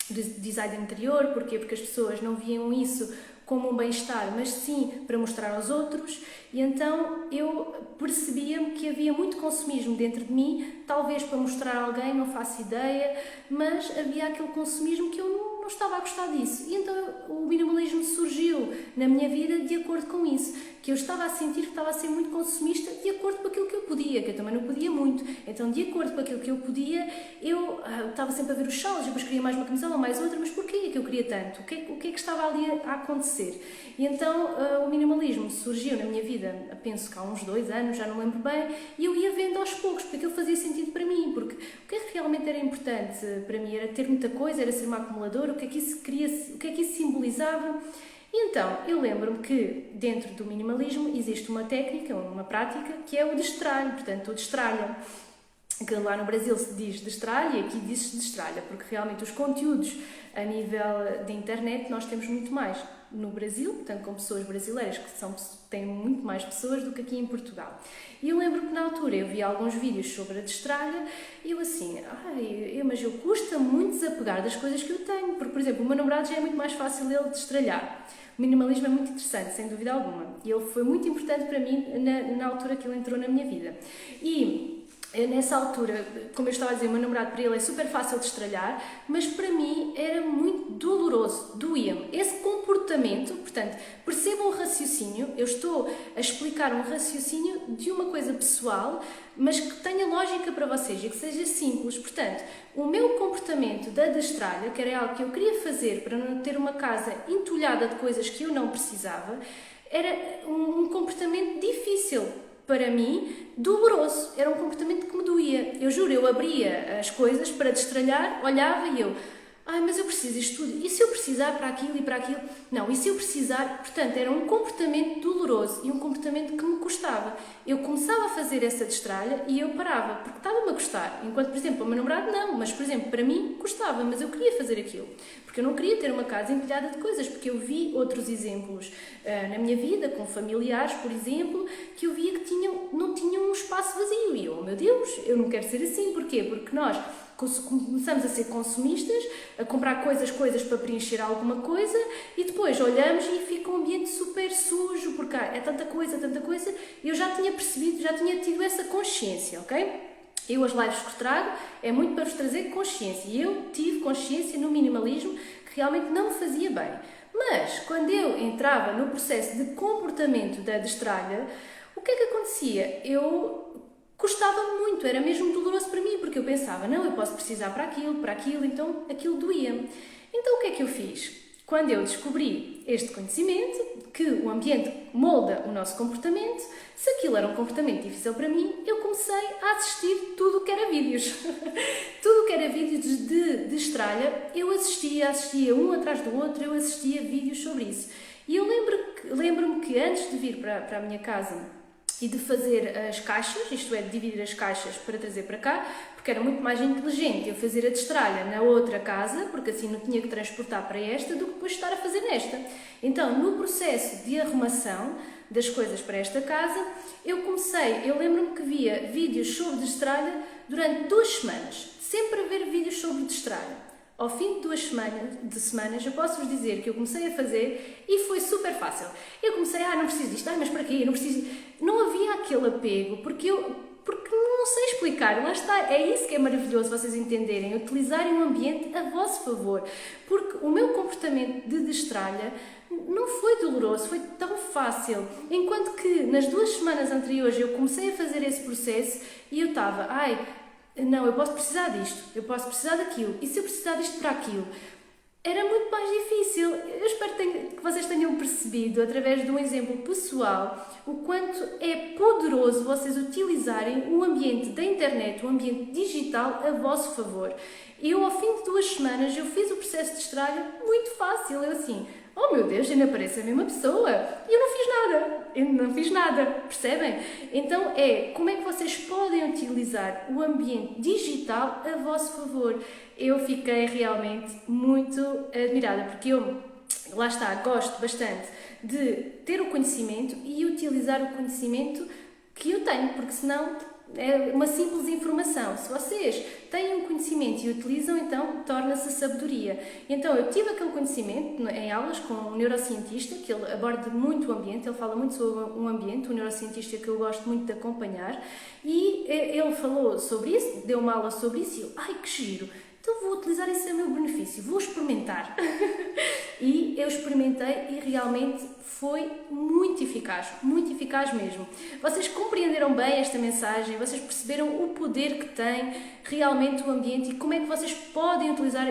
do design interior. Porquê? Porque as pessoas não viam isso como um bem-estar, mas sim para mostrar aos outros, e então eu percebia-me que havia muito consumismo dentro de mim, talvez para mostrar a alguém, não faço ideia, mas havia aquele consumismo que eu não estava a gostar disso, e então o minimalismo surgiu na minha vida de acordo com isso, que eu estava a sentir que estava a ser muito consumista de acordo com aquilo que eu podia, que eu também não podia muito, então de acordo com aquilo que eu podia, eu estava sempre a ver os saldos, depois queria mais uma camisola, mais outra, mas porquê que eu queria tanto? O que é que estava ali a acontecer? E então o minimalismo surgiu na minha vida, penso que há uns 2 anos, já não lembro bem, e eu ia vendo aos poucos, porque aquilo fazia sentido para mim, porque o que é que realmente era importante para mim? Era ter muita coisa, era ser uma acumuladora, o que é que isso simbolizava? E então, eu lembro-me que dentro do minimalismo existe uma técnica, uma prática, que é o destralho, portanto, o destralha. Que lá no Brasil se diz destralha e aqui diz-se destralha, porque realmente os conteúdos a nível de internet nós temos muito mais no Brasil, portanto com pessoas brasileiras que têm muito mais pessoas do que aqui em Portugal. E eu lembro que na altura eu vi alguns vídeos sobre a destralha e eu assim, mas eu custa muito desapegar das coisas que eu tenho, porque por exemplo o meu namorado já é muito mais fácil ele destralhar. O minimalismo é muito interessante, sem dúvida alguma, e ele foi muito importante para mim na altura que ele entrou na minha vida. E nessa altura, como eu estava a dizer, o meu namorado para ele é super fácil de destralhar, mas para mim era muito doloroso, doía-me. Esse comportamento, portanto, percebam o raciocínio, eu estou a explicar um raciocínio de uma coisa pessoal, mas que tenha lógica para vocês e que seja simples. Portanto, o meu comportamento da destralha, que era algo que eu queria fazer para não ter uma casa entulhada de coisas que eu não precisava, era um comportamento difícil. Para mim, doloroso. Era um comportamento que me doía. Eu juro, eu abria as coisas para destralhar, olhava e eu... mas eu preciso disto tudo. E se eu precisar para aquilo e para aquilo? Não, e se eu precisar... Portanto, era um comportamento doloroso e um comportamento que me custava. Eu começava a fazer essa destralha e eu parava, porque estava-me a custar. Enquanto, por exemplo, o meu namorado não, mas, por exemplo, para mim custava, mas eu queria fazer aquilo. Porque eu não queria ter uma casa empilhada de coisas, porque eu vi outros exemplos na minha vida, com familiares, por exemplo, que eu via que não tinham um espaço vazio. E eu, meu Deus, eu não quero ser assim. Porquê? Porque nós começamos a ser consumistas, a comprar coisas para preencher alguma coisa e depois olhamos e fica um ambiente super sujo, porque é tanta coisa, e eu já tinha percebido, já tinha tido essa consciência, ok? Eu as lives que trago é muito para vos trazer consciência e eu tive consciência no minimalismo que realmente não me fazia bem. Mas quando eu entrava no processo de comportamento da destralha, o que é que acontecia? Custava muito, era mesmo doloroso para mim, porque eu pensava, não, eu posso precisar para aquilo, então aquilo doía-me. Então o que é que eu fiz? Quando eu descobri este conhecimento, que o ambiente molda o nosso comportamento, se aquilo era um comportamento difícil para mim, eu comecei a assistir tudo o que era vídeos. Tudo o que era vídeos de destralha, eu assistia um atrás do outro, eu assistia vídeos sobre isso. E eu lembro-me que antes de vir para a minha casa e de fazer as caixas, isto é, de dividir as caixas para trazer para cá, porque era muito mais inteligente eu fazer a destralha na outra casa, porque assim não tinha que transportar para esta, do que depois estar a fazer nesta. Então, no processo de arrumação das coisas para esta casa, eu lembro-me que via vídeos sobre destralha durante 2 semanas, sempre a ver vídeos sobre destralha. Ao fim de 2 semanas, eu posso-vos dizer que eu comecei a fazer e foi super fácil. Eu comecei, não preciso disto, mas para quê? Não havia aquele apego, porque não sei explicar, lá está, é isso que é maravilhoso vocês entenderem, utilizarem o ambiente a vosso favor, porque o meu comportamento de destralha não foi doloroso, foi tão fácil, enquanto que nas 2 semanas anteriores eu comecei a fazer esse processo e eu estava, não, eu posso precisar disto, eu posso precisar daquilo, e se eu precisar disto para aquilo? Era muito mais difícil. Eu espero que vocês tenham percebido, através de um exemplo pessoal, o quanto é poderoso vocês utilizarem o ambiente da internet, o ambiente digital, a vosso favor. Eu, ao fim de 2 semanas, eu fiz o processo de destralha muito fácil. Eu assim, oh meu Deus, ainda parece a mesma pessoa. E eu não fiz nada, percebem? Então como é que vocês podem utilizar o ambiente digital a vosso favor? Eu fiquei realmente muito admirada, porque lá está, gosto bastante de ter o conhecimento e utilizar o conhecimento que eu tenho, porque senão é uma simples informação. Se vocês têm um conhecimento e utilizam, então torna-se sabedoria. Então eu tive aquele conhecimento em aulas com um neurocientista, que ele aborda muito o ambiente, ele fala muito sobre o ambiente, um neurocientista que eu gosto muito de acompanhar, e ele falou sobre isso, deu uma aula sobre isso, e eu, que giro! Então vou utilizar isso a meu benefício, vou experimentar. E eu experimentei e realmente foi muito eficaz mesmo. Vocês compreenderam bem esta mensagem, vocês perceberam o poder que tem realmente o ambiente e como é que vocês podem utilizar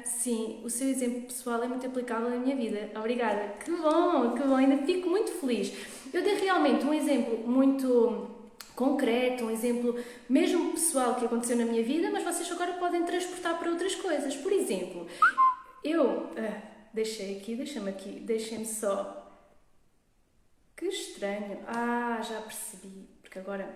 sim, o seu exemplo pessoal é muito aplicável na minha vida. Obrigada, que bom, ainda fico muito feliz. Eu dei realmente um exemplo muito concreto, um exemplo mesmo pessoal que aconteceu na minha vida, mas vocês agora podem transportar para outras coisas. Por exemplo, eu deixem-me só. Que estranho. Já percebi. Porque agora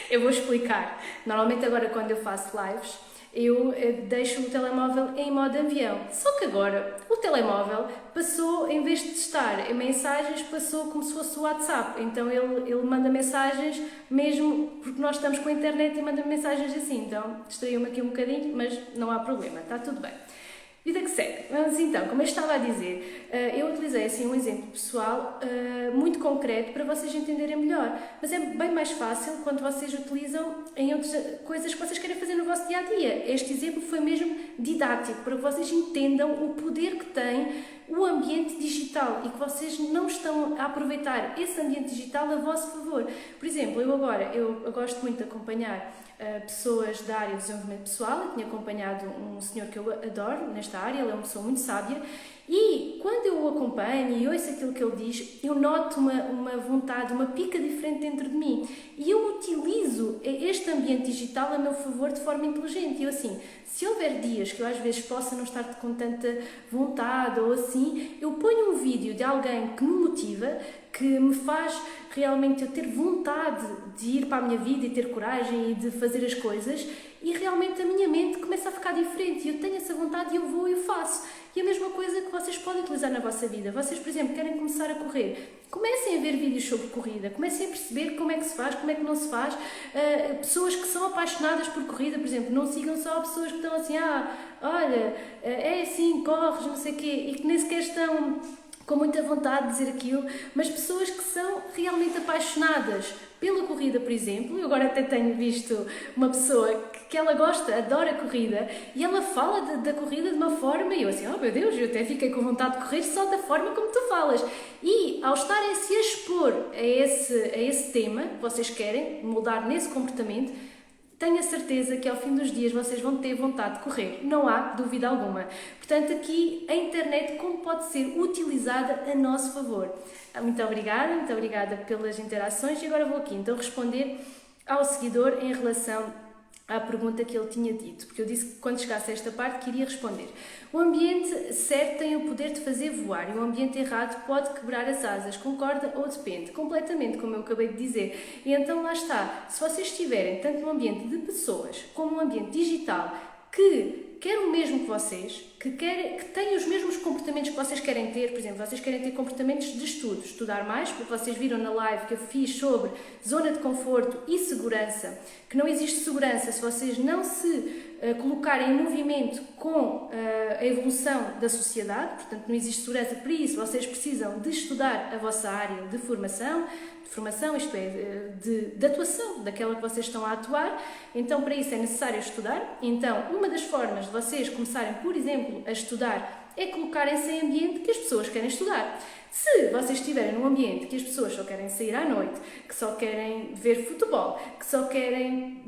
eu vou explicar. Normalmente agora quando eu faço lives, eu deixo o telemóvel em modo avião. Só que agora o telemóvel passou, em vez de estar em mensagens, passou como se fosse o WhatsApp. Então ele manda mensagens mesmo porque nós estamos com a internet e manda mensagens assim. Então distraiu-me aqui um bocadinho, mas não há problema, está tudo bem. Vida que segue. Mas então, como eu estava a dizer, eu utilizei assim um exemplo pessoal muito concreto para vocês entenderem melhor. Mas é bem mais fácil quando vocês utilizam em outras coisas que vocês querem fazer no vosso dia-a-dia. Este exemplo foi mesmo didático, para que vocês entendam o poder que tem o ambiente digital e que vocês não estão a aproveitar esse ambiente digital a vosso favor. Por exemplo, eu gosto muito de acompanhar pessoas da área de desenvolvimento pessoal. Eu tinha acompanhado um senhor que eu adoro nesta área, ele é uma pessoa muito sábia, e quando eu o acompanho e ouço aquilo que ele diz, eu noto uma vontade, uma pica diferente dentro de mim, e eu utilizo este ambiente digital a meu favor de forma inteligente. Eu assim, se houver dias que eu às vezes possa não estar com tanta vontade ou assim, eu ponho um vídeo de alguém que me motiva, que me faz realmente eu ter vontade de ir para a minha vida e ter coragem e de fazer as coisas, e realmente a minha mente começa a ficar diferente e eu tenho essa vontade e eu vou e eu faço. E a mesma coisa que vocês podem utilizar na vossa vida. Vocês, por exemplo, querem começar a correr, comecem a ver vídeos sobre corrida, comecem a perceber como é que se faz, como é que não se faz. Pessoas que são apaixonadas por corrida, por exemplo, não sigam só pessoas que estão assim, olha, é assim, corres, não sei o quê, e que nem sequer estão com muita vontade de dizer aquilo, mas pessoas que são realmente apaixonadas pela corrida, por exemplo. Eu agora até tenho visto uma pessoa que ela gosta, adora corrida, e ela fala da corrida de uma forma, e eu assim, oh meu Deus, eu até fiquei com vontade de correr só da forma como tu falas. E ao estarem-se a expor a esse tema que vocês querem moldar nesse comportamento, tenho a certeza que ao fim dos dias vocês vão ter vontade de correr, não há dúvida alguma. Portanto, aqui a internet como pode ser utilizada a nosso favor. Muito obrigada pelas interações, e agora vou aqui então responder ao seguidor em relação à pergunta que ele tinha dito, porque eu disse que quando chegasse a esta parte que iria responder. O ambiente certo tem o poder de fazer voar e o ambiente errado pode quebrar as asas, concorda ou depende? Completamente, como eu acabei de dizer. E então lá está, se vocês estiverem tanto no ambiente de pessoas como no ambiente digital que quer o mesmo que vocês, que têm os mesmos comportamentos que vocês querem ter, por exemplo, vocês querem ter comportamentos de estudo, estudar mais, porque vocês viram na live que eu fiz sobre zona de conforto e segurança, que não existe segurança se vocês não se colocarem em movimento com a evolução da sociedade. Portanto, não existe segurança. Para isso, vocês precisam de estudar a vossa área de formação, isto é, de atuação, daquela que vocês estão a atuar. Então, para isso é necessário estudar. Então, uma das formas de vocês começarem, por exemplo, a estudar é colocarem-se em ambiente que as pessoas querem estudar. Se vocês estiverem num ambiente que as pessoas só querem sair à noite, que só querem ver futebol, que só querem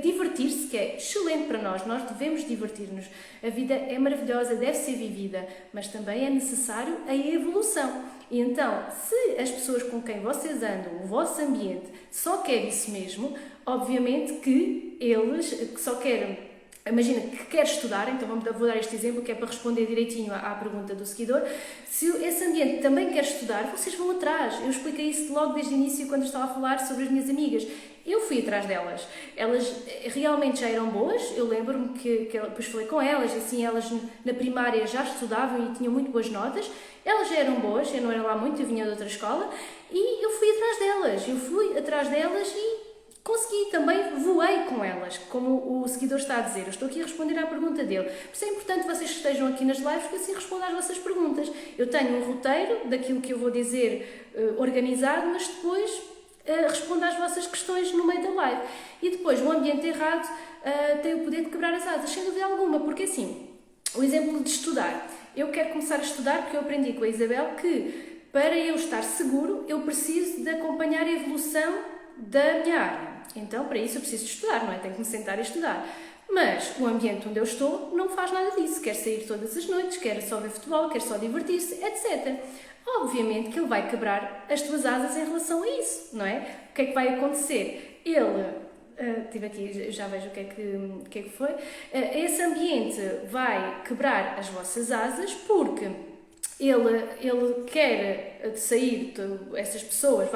divertir-se, que é excelente para nós devemos divertir-nos. A vida é maravilhosa, deve ser vivida, mas também é necessário a evolução. E então, se as pessoas com quem vocês andam, o vosso ambiente, só quer isso mesmo, obviamente que eles que só querem, imagina que quer estudar, então vou dar este exemplo que é para responder direitinho à pergunta do seguidor. Se esse ambiente também quer estudar, vocês vão atrás. Eu expliquei isso logo desde o início quando estava a falar sobre as minhas amigas. Eu fui atrás delas. Elas realmente já eram boas. Eu lembro-me que depois falei com elas, assim, elas na primária já estudavam e tinham muito boas notas. Elas já eram boas, eu não era lá muito, eu vinha de outra escola, e eu fui atrás delas e consegui também, voei com elas, como o seguidor está a dizer. Eu estou aqui a responder à pergunta dele. Por isso é importante vocês que estejam aqui nas lives, que assim respondam às vossas perguntas. Eu tenho um roteiro daquilo que eu vou dizer organizado, mas depois respondo às vossas questões no meio da live. E depois, o ambiente errado tem o poder de quebrar as asas, sem dúvida alguma, porque assim, o exemplo de estudar. Eu quero começar a estudar porque eu aprendi com a Isabel que para eu estar seguro, eu preciso de acompanhar a evolução da minha área. Então, para isso eu preciso de estudar, não é? Tenho que me sentar e estudar. Mas o ambiente onde eu estou não faz nada disso. Quer sair todas as noites, quer só ver futebol, quer só divertir-se, etc. Obviamente que ele vai quebrar as tuas asas em relação a isso, não é? O que é que vai acontecer? Ele tive aqui, já vejo o que é que foi. Esse ambiente vai quebrar as vossas asas porque ele quer sair, essas pessoas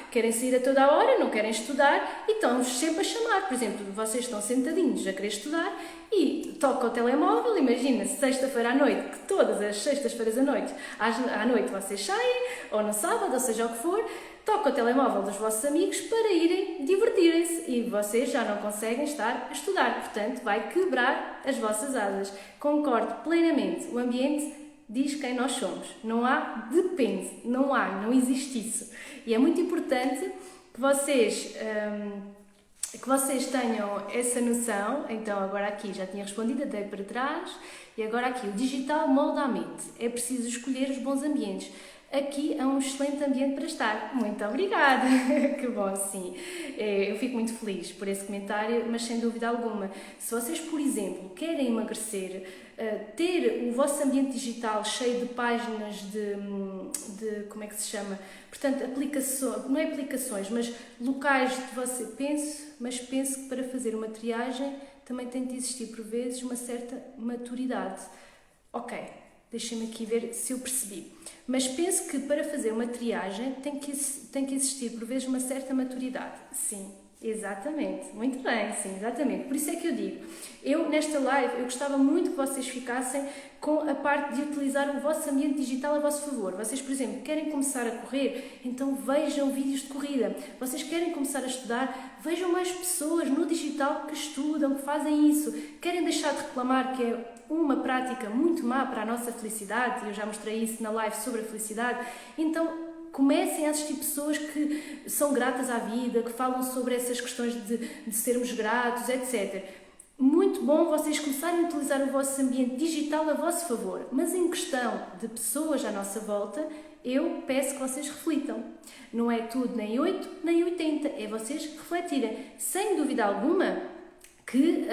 querem sair a toda a hora, não querem estudar e estão-vos sempre a chamar. Por exemplo, vocês estão sentadinhos a querer estudar e toca o telemóvel, imagina, sexta-feira à noite, que todas as sextas-feiras à noite vocês saem, ou no sábado, ou seja o que for, toca o telemóvel dos vossos amigos para irem divertirem-se e vocês já não conseguem estar a estudar. Portanto, vai quebrar as vossas asas. Concordo plenamente. O ambiente diz quem nós somos. Não há depende, não existe isso. E é muito importante que vocês tenham essa noção. Então, agora aqui já tinha respondido, dei para trás. E agora aqui, o digital molda a mente. É preciso escolher os bons ambientes. Aqui é um excelente ambiente para estar. Muito obrigada! Que bom, sim. Eu fico muito feliz por esse comentário, mas sem dúvida alguma. Se vocês, por exemplo, querem emagrecer, ter o vosso ambiente digital cheio de páginas de como é que se chama? Portanto, aplicações, não é aplicações, mas locais de você. Penso que para fazer uma triagem também tem de existir, por vezes, uma certa maturidade. Ok. Deixem-me aqui ver se eu percebi. Mas penso que para fazer uma triagem tem que existir, por vezes, uma certa maturidade. Sim, exatamente. Muito bem, sim, exatamente. Por isso é que eu digo, nesta live, eu gostava muito que vocês ficassem com a parte de utilizar o vosso ambiente digital a vosso favor. Vocês, por exemplo, querem começar a correr? Então vejam vídeos de corrida. Vocês querem começar a estudar? Vejam mais pessoas no digital que estudam, que fazem isso. Querem deixar de reclamar que é uma prática muito má para a nossa felicidade, eu já mostrei isso na live sobre a felicidade, então comecem a assistir pessoas que são gratas à vida, que falam sobre essas questões de sermos gratos, etc. Muito bom vocês começarem a utilizar o vosso ambiente digital a vosso favor, mas em questão de pessoas à nossa volta, eu peço que vocês reflitam. Não é tudo nem 8 nem 80, é vocês refletirem. Sem dúvida alguma que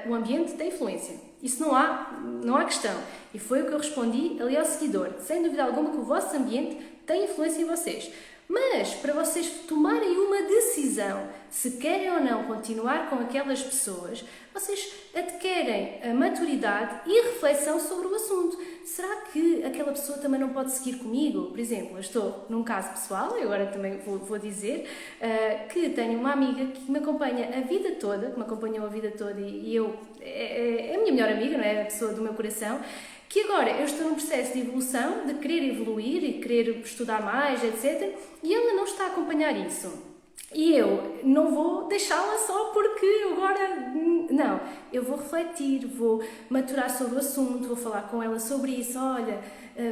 o ambiente tem influência. Isso não há questão. E foi o que eu respondi ali ao seguidor. Sem dúvida alguma que o vosso ambiente tem influência em vocês. Mas, para vocês tomarem uma decisão, se querem ou não continuar com aquelas pessoas, vocês adquirem a maturidade e a reflexão sobre o assunto. Será que aquela pessoa também não pode seguir comigo? Por exemplo, eu estou num caso pessoal, eu agora também vou dizer, que tenho uma amiga que me acompanha a vida toda, que me acompanhou a vida toda e é a minha melhor amiga, não é? A pessoa do meu coração, que agora eu estou num processo de evolução, de querer evoluir e querer estudar mais, etc. E ela não está a acompanhar isso. E eu não vou deixá-la só porque eu agora... Não, eu vou refletir, vou maturar sobre o assunto, vou falar com ela sobre isso. Olha,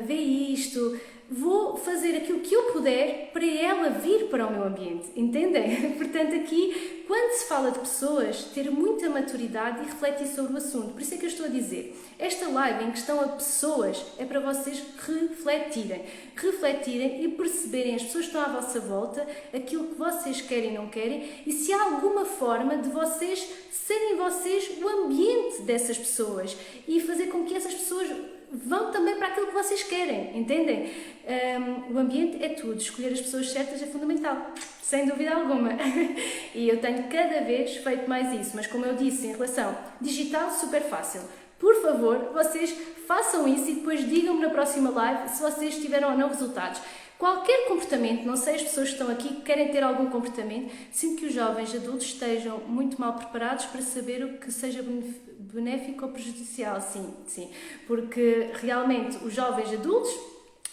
vê isto... Vou fazer aquilo que eu puder para ela vir para o meu ambiente, entendem? Portanto, aqui, quando se fala de pessoas, ter muita maturidade e refletir sobre o assunto. Por isso é que eu estou a dizer, esta live em questão a pessoas é para vocês refletirem e perceberem as pessoas que estão à vossa volta, aquilo que vocês querem e não querem, e se há alguma forma de vocês serem vocês o ambiente dessas pessoas e fazer com que essas pessoas vão também para aquilo que vocês querem, entendem? O ambiente é tudo, escolher as pessoas certas é fundamental, sem dúvida alguma. E eu tenho cada vez feito mais isso, mas como eu disse em relação digital, super fácil. Por favor, vocês façam isso e depois digam-me na próxima live se vocês tiveram ou não resultados. Qualquer comportamento, não sei as pessoas que estão aqui que querem ter algum comportamento, sinto que os jovens adultos estejam muito mal preparados para saber o que seja benéfico ou prejudicial, sim, porque realmente os jovens adultos,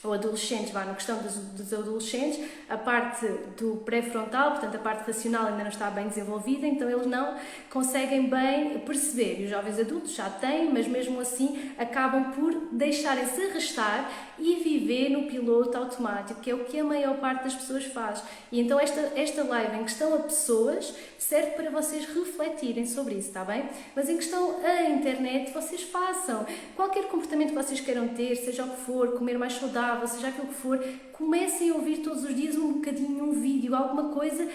ou adolescentes, na questão dos adolescentes, a parte do pré-frontal, portanto a parte racional ainda não está bem desenvolvida, então eles não conseguem bem perceber. E os jovens adultos já têm, mas mesmo assim acabam por deixarem-se arrastar e viver no piloto automático, que é o que a maior parte das pessoas faz. E então esta live em questão a pessoas serve para vocês refletirem sobre isso, está bem? Mas em questão a internet, vocês façam. Qualquer comportamento que vocês queiram ter, seja o que for, comer mais saudável, seja aquilo que for, comecem a ouvir todos os dias um bocadinho, um vídeo, alguma coisa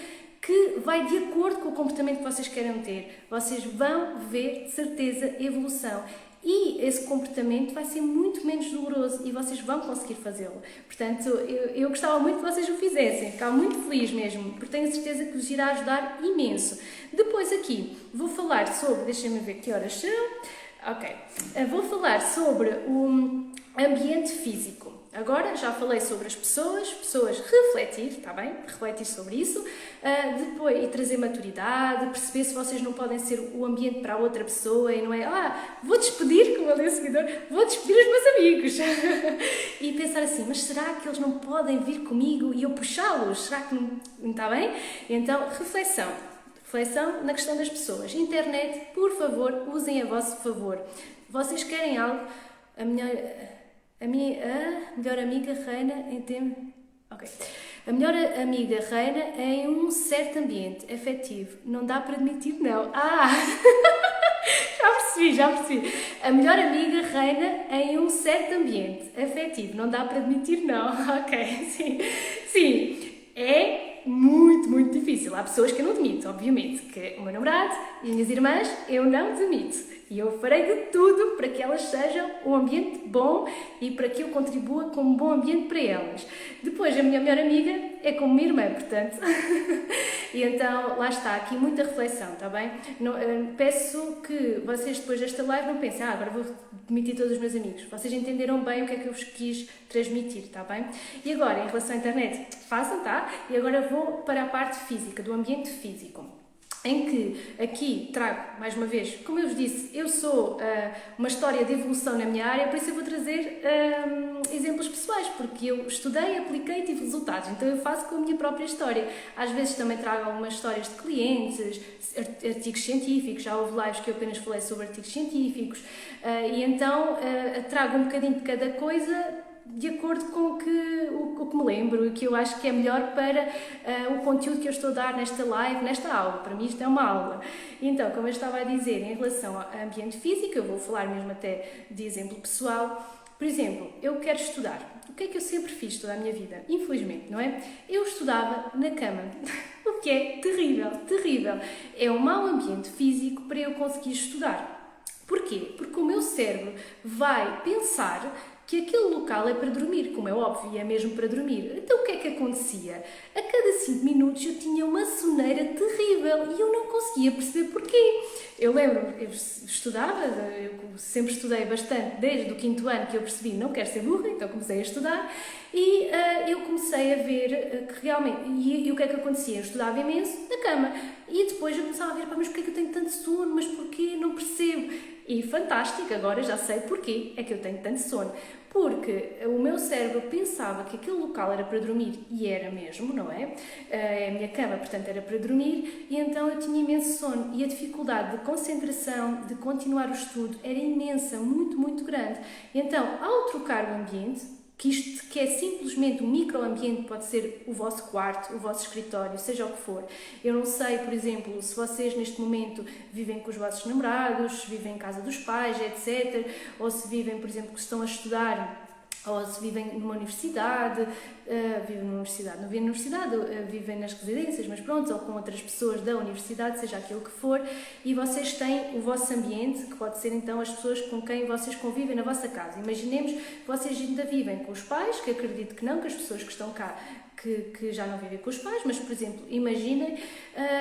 que vai de acordo com o comportamento que vocês queiram ter. Vocês vão ver, de certeza, evolução. e esse comportamento vai ser muito menos doloroso e vocês vão conseguir fazê-lo. Portanto, eu gostava muito que vocês o fizessem, ficava muito feliz mesmo, porque tenho a certeza que vos irá ajudar imenso. Depois aqui vou falar sobre, deixem-me ver que horas são, ok, vou falar sobre o ambiente físico. Agora já falei sobre as pessoas refletir, está bem? Refletir sobre isso, depois e trazer maturidade, perceber se vocês não podem ser o ambiente para a outra pessoa e não é, vou despedir, como eu li o seguidor, vou despedir os meus amigos. E pensar assim, mas será que eles não podem vir comigo e eu puxá-los? Será que não está bem? Então, reflexão na questão das pessoas. Internet, por favor, usem a vosso favor. Vocês querem algo, a melhor amiga reina em tempo... Ok. A melhor amiga reina em um certo ambiente afetivo. Não dá para admitir não. Já percebi. A melhor amiga reina em um certo ambiente afetivo. Não dá para admitir não. Ok, sim. É muito, muito difícil. Há pessoas que eu não admito, obviamente, que o meu namorado e as minhas irmãs, eu não admito. E eu farei de tudo para que elas sejam um ambiente bom e para que eu contribua com um bom ambiente para elas. Depois, a minha melhor amiga é como minha irmã, portanto. E então, lá está, aqui muita reflexão, está bem? Não, peço que vocês, depois desta live, não pensem, agora vou demitir todos os meus amigos. Vocês entenderam bem o que é que eu vos quis transmitir, está bem? E agora, em relação à internet, façam, tá? E agora vou para a parte física, do ambiente físico. Em que aqui trago, mais uma vez, como eu vos disse, eu sou uma história de evolução na minha área, por isso eu vou trazer exemplos pessoais, porque eu estudei, apliquei e tive resultados, então eu faço com a minha própria história. Às vezes também trago algumas histórias de clientes, artigos científicos, já houve lives que eu apenas falei sobre artigos científicos, e então trago um bocadinho de cada coisa, de acordo com o que me lembro e que eu acho que é melhor para o conteúdo que eu estou a dar nesta live, nesta aula. Para mim isto é uma aula. Então, como eu estava a dizer, em relação ao ambiente físico, eu vou falar mesmo até de exemplo pessoal. Por exemplo, eu quero estudar. O que é que eu sempre fiz toda a minha vida? Infelizmente, não é? Eu estudava na cama. O que é terrível. É um mau ambiente físico para eu conseguir estudar. Porquê? Porque o meu cérebro vai pensar que aquele local é para dormir, como é óbvio, e é mesmo para dormir. Então o que é que acontecia? A cada 5 minutos eu tinha uma soneira terrível e eu não conseguia perceber porquê. Eu lembro, eu estudava, eu sempre estudei bastante, desde o 5º ano que eu percebi não quero ser burra, então comecei a estudar e eu comecei a ver que realmente, e o que é que acontecia? Eu estudava imenso na cama e depois eu começava a ver, mas porquê é que eu tenho tanto sono, mas porquê? Não percebo. E fantástico, agora já sei porquê é que eu tenho tanto sono. Porque o meu cérebro pensava que aquele local era para dormir, e era mesmo, não é? A minha cama, portanto, era para dormir, e então eu tinha imenso sono. E a dificuldade de concentração, de continuar o estudo, era imensa, muito, muito grande. Então, ao trocar o ambiente, que é simplesmente um microambiente, pode ser o vosso quarto, o vosso escritório, seja o que for. Eu não sei, por exemplo, se vocês neste momento vivem com os vossos namorados, vivem em casa dos pais, etc. Ou se vivem, por exemplo, que estão a estudar, ou se vivem numa universidade, vivem nas residências, mas pronto, ou com outras pessoas da universidade, seja aquilo que for, e vocês têm o vosso ambiente, que pode ser então as pessoas com quem vocês convivem na vossa casa. Imaginemos que vocês ainda vivem com os pais, que acredito que não, que as pessoas que estão cá que já não vivem com os pais, mas, por exemplo, imaginem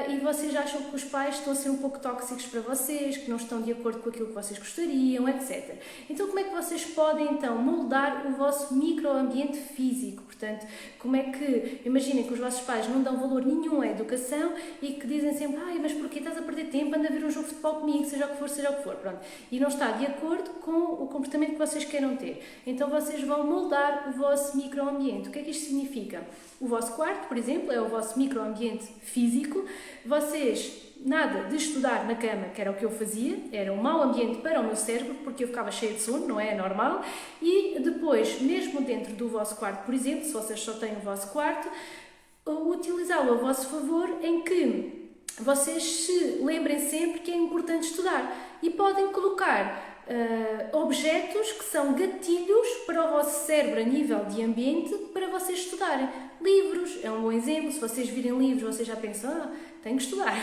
e vocês acham que os pais estão a ser um pouco tóxicos para vocês, que não estão de acordo com aquilo que vocês gostariam, etc. Então, como é que vocês podem, então, moldar o vosso microambiente físico? Portanto, como é que, imaginem que os vossos pais não dão valor nenhum à educação e que dizem sempre, mas porquê estás a perder tempo, anda a ver um jogo de futebol comigo, seja o que for, pronto. E não está de acordo com o comportamento que vocês queiram ter. Então, vocês vão moldar o vosso microambiente. O que é que isto significa? O vosso quarto, por exemplo, é o vosso microambiente físico. Vocês, nada de estudar na cama, que era o que eu fazia, era um mau ambiente para o meu cérebro, porque eu ficava cheia de sono, não é normal. E depois, mesmo dentro do vosso quarto, por exemplo, se vocês só têm o vosso quarto, utilizá-lo a vosso favor, em que vocês se lembrem sempre que é importante estudar e podem colocar objetos que são gatilhos para o vosso cérebro a nível de ambiente, para vocês estudarem. Livros é um bom exemplo. Se vocês virem livros, vocês já pensam, tenho que estudar.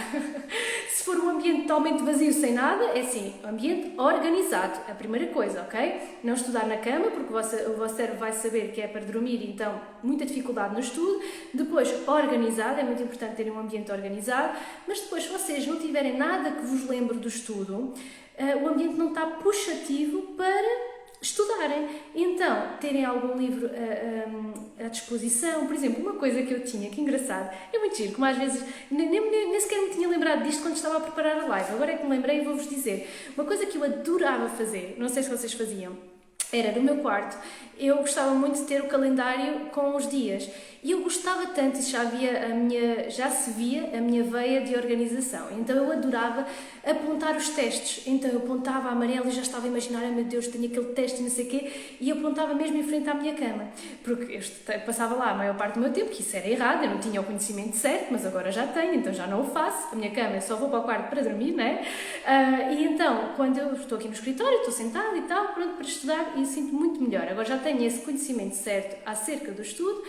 Se for um ambiente totalmente vazio, sem nada, é assim, ambiente organizado, a primeira coisa, ok? Não estudar na cama, porque o vosso cérebro vai saber que é para dormir, então muita dificuldade no estudo. Depois, organizado, é muito importante terem um ambiente organizado, mas depois, se vocês não tiverem nada que vos lembre do estudo, o ambiente não está puxativo para estudarem. Então, terem algum livro à disposição. Por exemplo, uma coisa que eu tinha, que engraçado, é muito giro, como às vezes nem sequer me tinha lembrado disto quando estava a preparar a live. Agora é que me lembrei e vou-vos dizer. Uma coisa que eu adorava fazer, não sei se vocês faziam, era no meu quarto, eu gostava muito de ter o calendário com os dias. E eu gostava tanto, isso já se via a minha veia de organização. Então eu adorava apontar os testes. Então eu apontava amarelo e já estava a imaginar, meu Deus, tenho aquele teste e não sei o quê, e eu apontava mesmo em frente à minha cama. Porque eu passava lá a maior parte do meu tempo, que isso era errado, eu não tinha o conhecimento certo, mas agora já tenho, então já não o faço. A minha cama, eu só vou para o quarto para dormir, não é? E então, quando eu estou aqui no escritório, estou sentada e tal, pronto para estudar, e sinto muito melhor. Agora já tenho esse conhecimento certo acerca do estudo.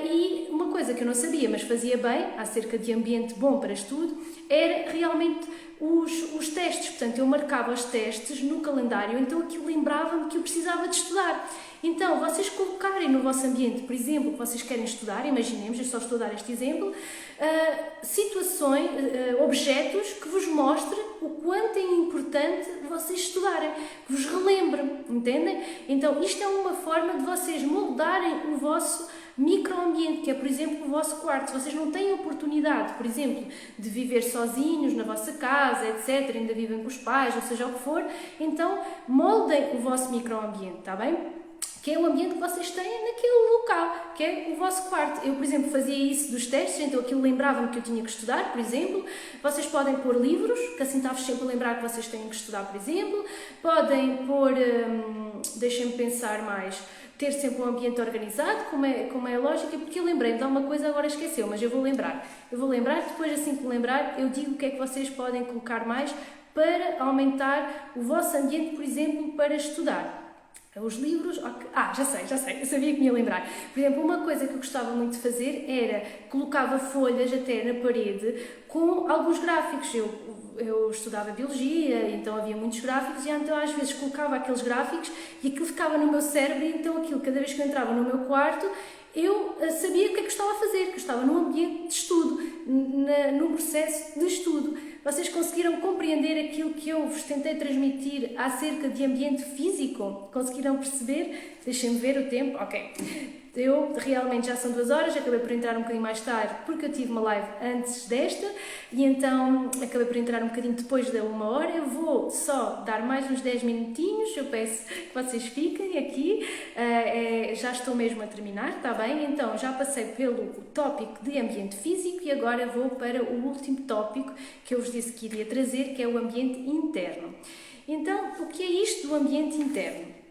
E uma coisa que eu não sabia, mas fazia bem, acerca de ambiente bom para estudo, era realmente os testes. Portanto, eu marcava os testes no calendário, então aquilo lembrava-me que eu precisava de estudar. Então, vocês colocarem no vosso ambiente, por exemplo, que vocês querem estudar, imaginemos, eu só estou a dar este exemplo, situações, objetos que vos mostrem o quanto é importante vocês estudarem, que vos relembrem, entendem? Então, isto é uma forma de vocês moldarem o vosso microambiente, que é, por exemplo, o vosso quarto. Se vocês não têm oportunidade, por exemplo, de viver sozinhos na vossa casa, etc., ainda vivem com os pais, ou seja o que for, então moldem o vosso microambiente, está bem? Que é o ambiente que vocês têm naquele local, que é o vosso quarto. Eu, por exemplo, fazia isso dos testes, então aquilo lembrava-me que eu tinha que estudar, por exemplo. Vocês podem pôr livros, que assim está-vos sempre a lembrar que vocês têm que estudar, por exemplo. Podem pôr, deixem-me pensar mais, ter sempre um ambiente organizado, como é lógico, porque eu lembrei-me de alguma coisa, agora esqueceu, mas eu vou lembrar. Depois assim que me lembrar, eu digo o que é que vocês podem colocar mais para aumentar o vosso ambiente, por exemplo, para estudar. Os livros... Já sei, eu sabia que me ia lembrar. Por exemplo, uma coisa que eu gostava muito de fazer era colocava folhas até na parede com alguns gráficos. Eu estudava Biologia, então havia muitos gráficos, e então às vezes colocava aqueles gráficos e aquilo ficava no meu cérebro, e então aquilo, cada vez que eu entrava no meu quarto, eu sabia o que é que eu estava a fazer, que eu estava num ambiente de estudo, num processo de estudo. Vocês conseguiram compreender aquilo que eu vos tentei transmitir acerca de ambiente físico? Conseguiram perceber? Deixem-me ver o tempo. Ok. Eu realmente já são 2 horas, acabei por entrar um bocadinho mais tarde porque eu tive uma live antes desta e então acabei por entrar um bocadinho depois da 1 hora. Eu vou só dar mais uns 10 minutinhos, eu peço que vocês fiquem aqui, já estou mesmo a terminar, está bem? Então já passei pelo tópico de ambiente físico e agora vou para o último tópico que eu vos disse que iria trazer, que é o ambiente interno. Então, o que é isto do ambiente interno?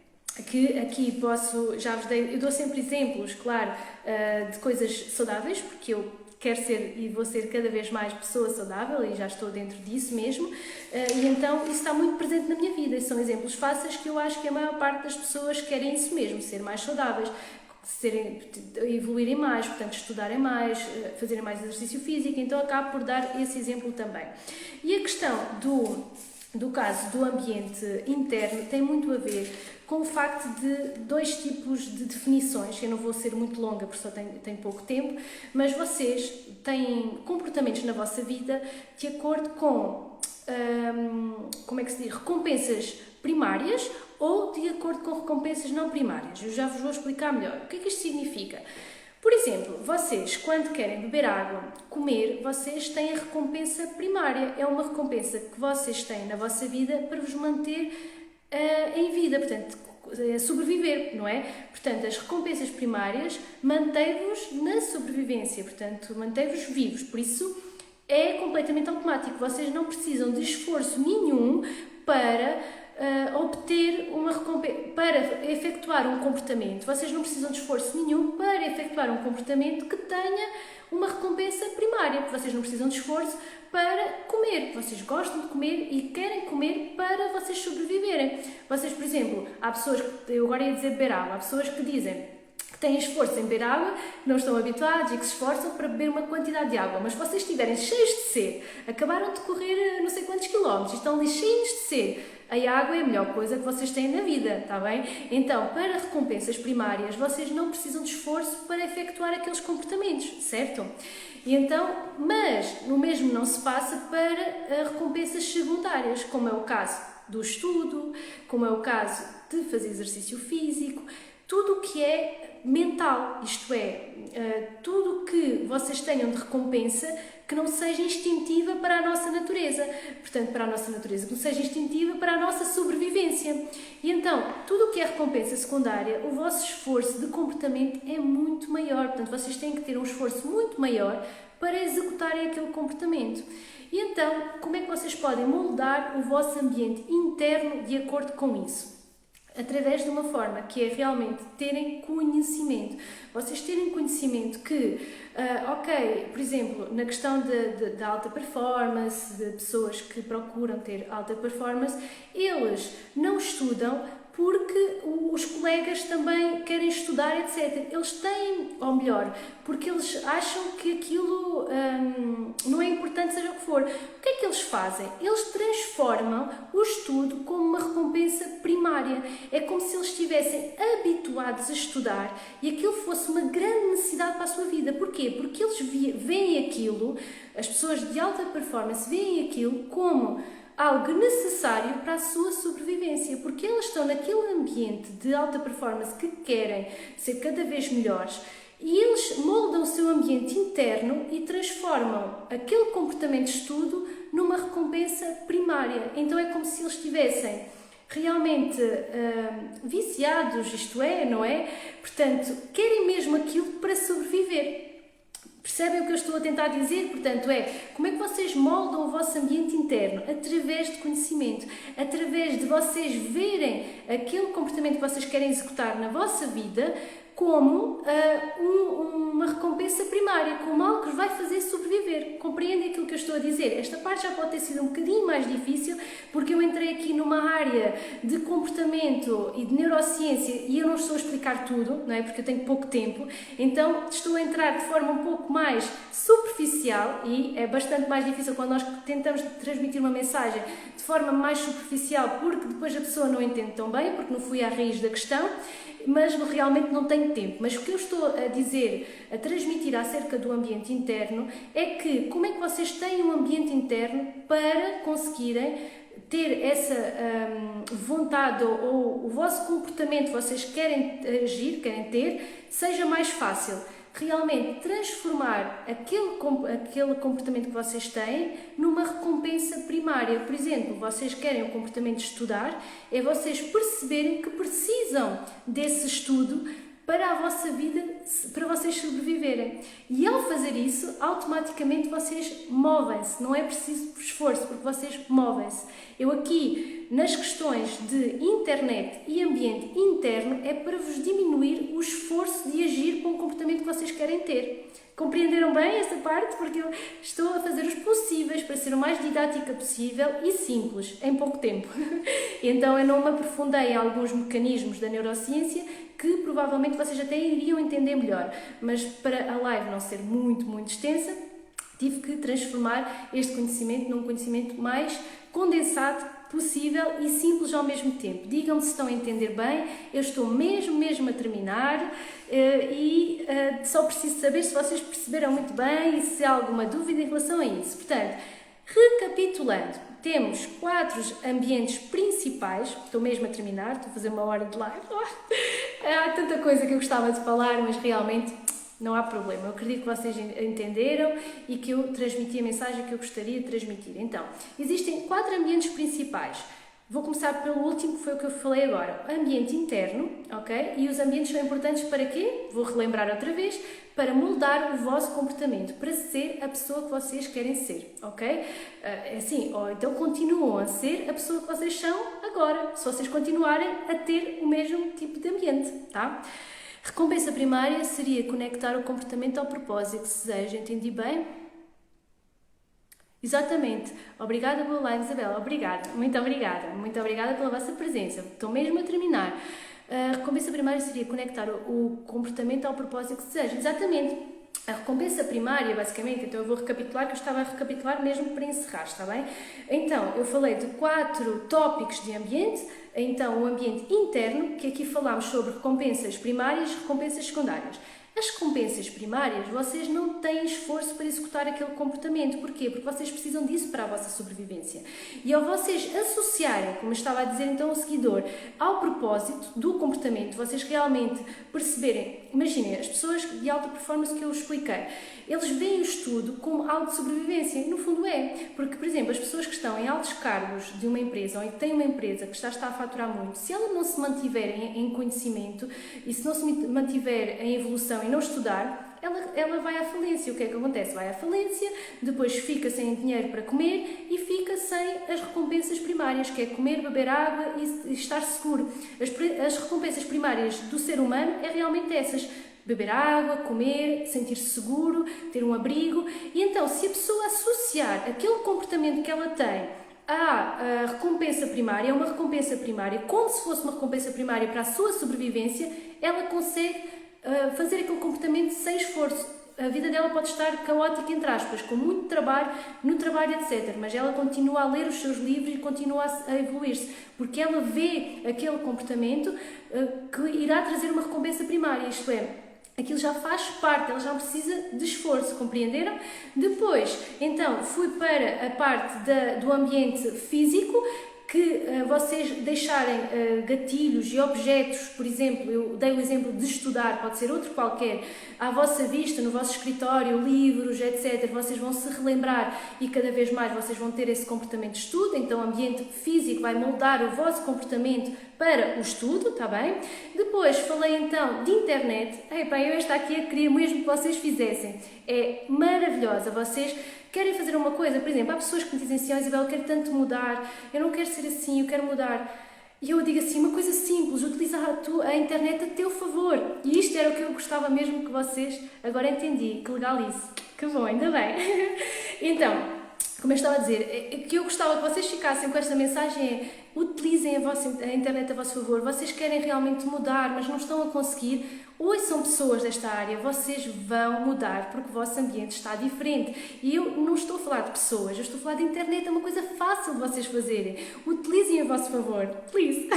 Que aqui já vos dei, eu dou sempre exemplos, claro, de coisas saudáveis, porque eu quero ser e vou ser cada vez mais pessoa saudável e já estou dentro disso mesmo, e então isso está muito presente na minha vida, e são exemplos fáceis que eu acho que a maior parte das pessoas querem isso mesmo, ser mais saudáveis, evoluírem mais, portanto estudarem mais, fazerem mais exercício físico, então acabo por dar esse exemplo também. E a questão do caso do ambiente interno tem muito a ver com o facto de 2 tipos de definições. Eu não vou ser muito longa porque só tenho pouco tempo, mas vocês têm comportamentos na vossa vida de acordo com, como é que se diz, recompensas primárias ou de acordo com recompensas não primárias. Eu já vos vou explicar melhor. O que é que isto significa? Por exemplo, vocês, quando querem beber água, comer, vocês têm a recompensa primária. É uma recompensa que vocês têm na vossa vida para vos manter em vida, portanto, sobreviver, não é? Portanto, as recompensas primárias mantêm-vos na sobrevivência, portanto, mantêm-vos vivos. Por isso, é completamente automático. Vocês não precisam de esforço nenhum para obter uma recompensa, para efetuar um comportamento. Vocês não precisam de esforço nenhum para efetuar um comportamento que tenha uma recompensa primária. Vocês não precisam de esforço para comer. Vocês gostam de comer e querem comer para vocês sobreviverem. Vocês, por exemplo, há pessoas que, eu agora ia dizer beber água, há pessoas que dizem, que têm esforço em beber água, não estão habituados e que se esforçam para beber uma quantidade de água, mas se vocês estiverem cheios de sede, acabaram de correr não sei quantos quilómetros, estão ali cheios de sede, a água é a melhor coisa que vocês têm na vida, está bem? Então, para recompensas primárias, vocês não precisam de esforço para efetuar aqueles comportamentos, certo? E então, mas o mesmo não se passa para recompensas secundárias, como é o caso do estudo, como é o caso de fazer exercício físico, tudo o que é mental, isto é, tudo o que vocês tenham de recompensa que não seja instintiva para a nossa natureza, portanto, para a nossa natureza, que não seja instintiva para a nossa sobrevivência. E então, tudo o que é recompensa secundária, o vosso esforço de comportamento é muito maior, portanto, vocês têm que ter um esforço muito maior para executarem aquele comportamento. E então, como é que vocês podem moldar o vosso ambiente interno de acordo com isso? Através de uma forma que é realmente terem conhecimento. Vocês terem conhecimento que, por exemplo, na questão da alta performance, de pessoas que procuram ter alta performance, eles não estudam porque os colegas também querem estudar, etc. Eles têm, ou melhor, porque eles acham que aquilo não é importante, seja o que for. O que é que eles fazem? Eles transformam o estudo como uma recompensa primária. É como se eles estivessem habituados a estudar e aquilo fosse uma grande necessidade para a sua vida. Porquê? Porque eles veem aquilo, as pessoas de alta performance veem aquilo como algo necessário para a sua sobrevivência, porque elas estão naquele ambiente de alta performance que querem ser cada vez melhores e eles moldam o seu ambiente interno e transformam aquele comportamento de estudo numa recompensa primária. Então é como se eles estivessem realmente viciados, isto é, não é? Portanto, querem mesmo aquilo para sobreviver. Percebem o que eu estou a tentar dizer? Portanto, como é que vocês moldam o vosso ambiente interno? Através de conhecimento, através de vocês verem aquele comportamento que vocês querem executar na vossa vida como uma recompensa primária, como algo que vos vai fazer sobreviver. Compreendem aquilo que eu estou a dizer? Esta parte já pode ter sido um bocadinho mais difícil, porque eu entrei aqui numa área de comportamento e de neurociência e eu não estou a explicar tudo, não é? Porque eu tenho pouco tempo, então estou a entrar de forma um pouco mais superficial e é bastante mais difícil quando nós tentamos transmitir uma mensagem de forma mais superficial, porque depois a pessoa não entende tão bem, porque não fui à raiz da questão, mas realmente não tenho tempo. Mas o que eu estou a dizer, a transmitir acerca do ambiente interno, é que como é que vocês têm um ambiente interno para conseguirem ter essa vontade ou o vosso comportamento, vocês querem agir, querem ter, seja mais fácil. Realmente transformar aquele comportamento que vocês têm numa recompensa primária. Por exemplo, vocês querem o comportamento de estudar, é vocês perceberem que precisam desse estudo para a vossa vida, para vocês sobreviverem. E ao fazer isso, automaticamente vocês movem-se, não é preciso esforço, porque vocês movem-se. Eu aqui, nas questões de internet e ambiente interno, é para vos diminuir o esforço de agir para um comportamento que vocês querem ter. Compreenderam bem esta parte? Porque eu estou a fazer os possíveis para ser o mais didática possível e simples, em pouco tempo. Então eu não me aprofundei em alguns mecanismos da neurociência que provavelmente vocês até iriam entender melhor, mas para a live não ser muito, muito extensa, tive que transformar este conhecimento num conhecimento mais condensado possível e simples ao mesmo tempo. Digam-me se estão a entender bem, eu estou mesmo a terminar e só preciso saber se vocês perceberam muito bem e se há alguma dúvida em relação a isso. Portanto, recapitulando, temos 4 ambientes principais, estou mesmo a terminar, estou a fazer uma hora de live, há tanta coisa que eu gostava de falar, mas realmente não há problema, eu acredito que vocês entenderam e que eu transmiti a mensagem que eu gostaria de transmitir. Então, existem 4 ambientes principais. Vou começar pelo último, que foi o que eu falei agora. Ambiente interno, ok? E os ambientes são importantes para quê? Vou relembrar outra vez. Para moldar o vosso comportamento, para ser a pessoa que vocês querem ser, ok? Assim, ou então continuam a ser a pessoa que vocês são agora, se vocês continuarem a ter o mesmo tipo de ambiente, tá? Recompensa primária seria conectar o comportamento ao propósito que se deseja, entendi bem? Exatamente. Obrigada pela live, Isabela. Obrigada. Muito obrigada pela vossa presença. Estou mesmo a terminar. A recompensa primária seria conectar o comportamento ao propósito que se deseja. Exatamente. A recompensa primária, basicamente, então eu vou recapitular, que eu estava a recapitular mesmo para encerrar, está bem? Então, eu falei de 4 tópicos de ambiente. Então, o ambiente interno, que aqui falámos sobre recompensas primárias e recompensas secundárias. As recompensas primárias, vocês não têm esforço para executar aquele comportamento. Porquê? Porque vocês precisam disso para a vossa sobrevivência. E ao vocês associarem, como eu estava a dizer então o seguidor, ao propósito do comportamento, vocês realmente perceberem, imaginem, as pessoas de alta performance que eu expliquei, eles veem o estudo como algo de sobrevivência, e no fundo é. Porque, por exemplo, as pessoas que estão em altos cargos de uma empresa, ou que têm uma empresa que já está a faturar muito, se ela não se mantiver em conhecimento e se não se mantiver em evolução e não estudar, ela vai à falência. O que é que acontece? Vai à falência, depois fica sem dinheiro para comer e fica sem as recompensas primárias, que é comer, beber água e estar seguro. As recompensas primárias do ser humano é realmente essas: beber água, comer, sentir-se seguro, ter um abrigo. E então, se a pessoa associar aquele comportamento que ela tem à recompensa primária, é uma recompensa primária, como se fosse uma recompensa primária para a sua sobrevivência, ela consegue fazer aquele comportamento sem esforço. A vida dela pode estar caótica, entre aspas, com muito trabalho, no trabalho, etc. Mas ela continua a ler os seus livros e continua a evoluir-se, porque ela vê aquele comportamento que irá trazer uma recompensa primária, isto é, aquilo já faz parte, ela já não precisa de esforço, compreenderam? Depois, então, fui para a parte do ambiente físico, que vocês deixarem gatilhos e objetos, por exemplo, eu dei o exemplo de estudar, pode ser outro qualquer, à vossa vista, no vosso escritório, livros, etc. Vocês vão se relembrar e cada vez mais vocês vão ter esse comportamento de estudo. Então o ambiente físico vai moldar o vosso comportamento para o estudo, está bem? Depois falei então de internet. Eu esta aqui eu queria mesmo que vocês fizessem. É maravilhosa. Vocês querem fazer uma coisa, por exemplo, há pessoas que me dizem assim: Isabel, eu quero tanto mudar, eu não quero ser assim, eu quero mudar. E eu digo assim, uma coisa simples: utilizar a internet a teu favor. E isto era o que eu gostava mesmo que vocês, agora entendi, que legal isso. Que bom, ainda bem. Então, como eu estava a dizer, o que eu gostava que vocês ficassem com esta mensagem é: utilizem a internet a vosso favor. Vocês querem realmente mudar, mas não estão a conseguir. Ouçam pessoas desta área, vocês vão mudar porque o vosso ambiente está diferente. E eu não estou a falar de pessoas, eu estou a falar de internet, é uma coisa fácil de vocês fazerem. Utilizem a vosso favor, please.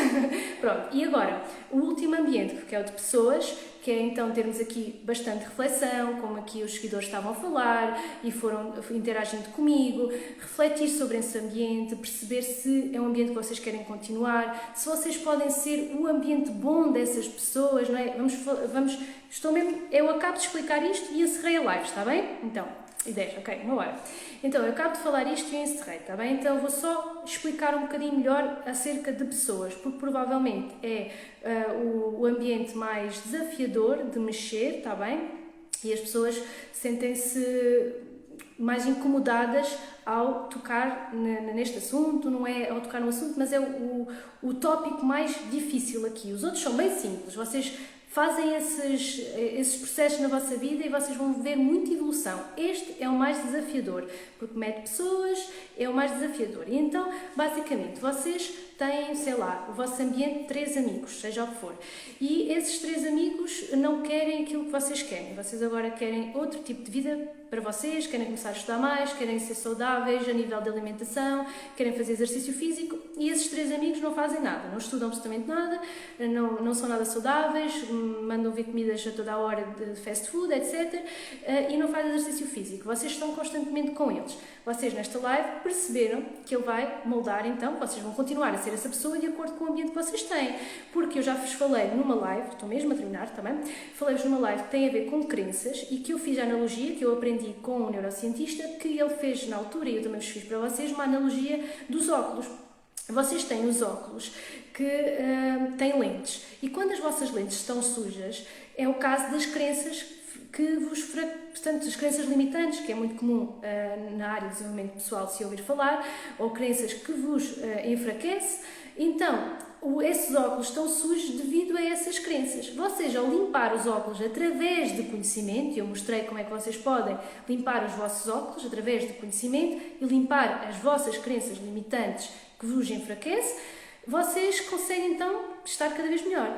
Pronto, e agora, o último ambiente, que é o de pessoas, que é então termos aqui bastante reflexão, como aqui os seguidores estavam a falar e foram interagindo comigo, refletir sobre esse ambiente, perceber se é um ambiente que vocês querem continuar, se vocês podem ser o ambiente bom dessas pessoas, não é? Eu acabo de explicar isto e encerrei a live, está bem? Então, e 10, ok, 1 hora. Então, eu acabo de falar isto e encerrei, está bem? Então, vou só explicar um bocadinho melhor acerca de pessoas, porque provavelmente é o ambiente mais desafiador de mexer, está bem? E as pessoas sentem-se mais incomodadas ao tocar neste assunto, não é ao tocar no assunto, mas é o tópico mais difícil aqui. Os outros são bem simples, vocês fazem esses processos na vossa vida e vocês vão ver muita evolução. Este é o mais desafiador, porque mete pessoas, é o mais desafiador. E então, basicamente, vocês têm, sei lá, o vosso ambiente, 3 amigos, seja o que for. E esses 3 amigos não querem aquilo que vocês querem. Vocês agora querem outro tipo de vida para vocês, querem começar a estudar mais, querem ser saudáveis a nível de alimentação, querem fazer exercício físico, e esses 3 amigos não fazem nada, não estudam absolutamente nada, não são nada saudáveis, mandam ver comidas a toda a hora de fast food, etc. E não fazem exercício físico. Vocês estão constantemente com eles. Vocês nesta live perceberam que ele vai moldar, então vocês vão continuar a ser essa pessoa de acordo com o ambiente que vocês têm. Porque eu já vos falei numa live, estou mesmo a terminar também, falei-vos numa live que tem a ver com crenças e que eu fiz a analogia, que eu aprendi com um neurocientista, que ele fez na altura, e eu também vos fiz para vocês, uma analogia dos óculos. Vocês têm os óculos que têm lentes, e quando as vossas lentes estão sujas, é o caso das crenças que portanto, as crenças limitantes, que é muito comum na área de desenvolvimento pessoal se ouvir falar, ou crenças que vos enfraquecem. Então, esses óculos estão sujos devido a essas crenças. Vocês, ao limpar os óculos através de conhecimento, e eu mostrei como é que vocês podem limpar os vossos óculos através de conhecimento e limpar as vossas crenças limitantes que vos enfraquecem, vocês conseguem então estar cada vez melhor.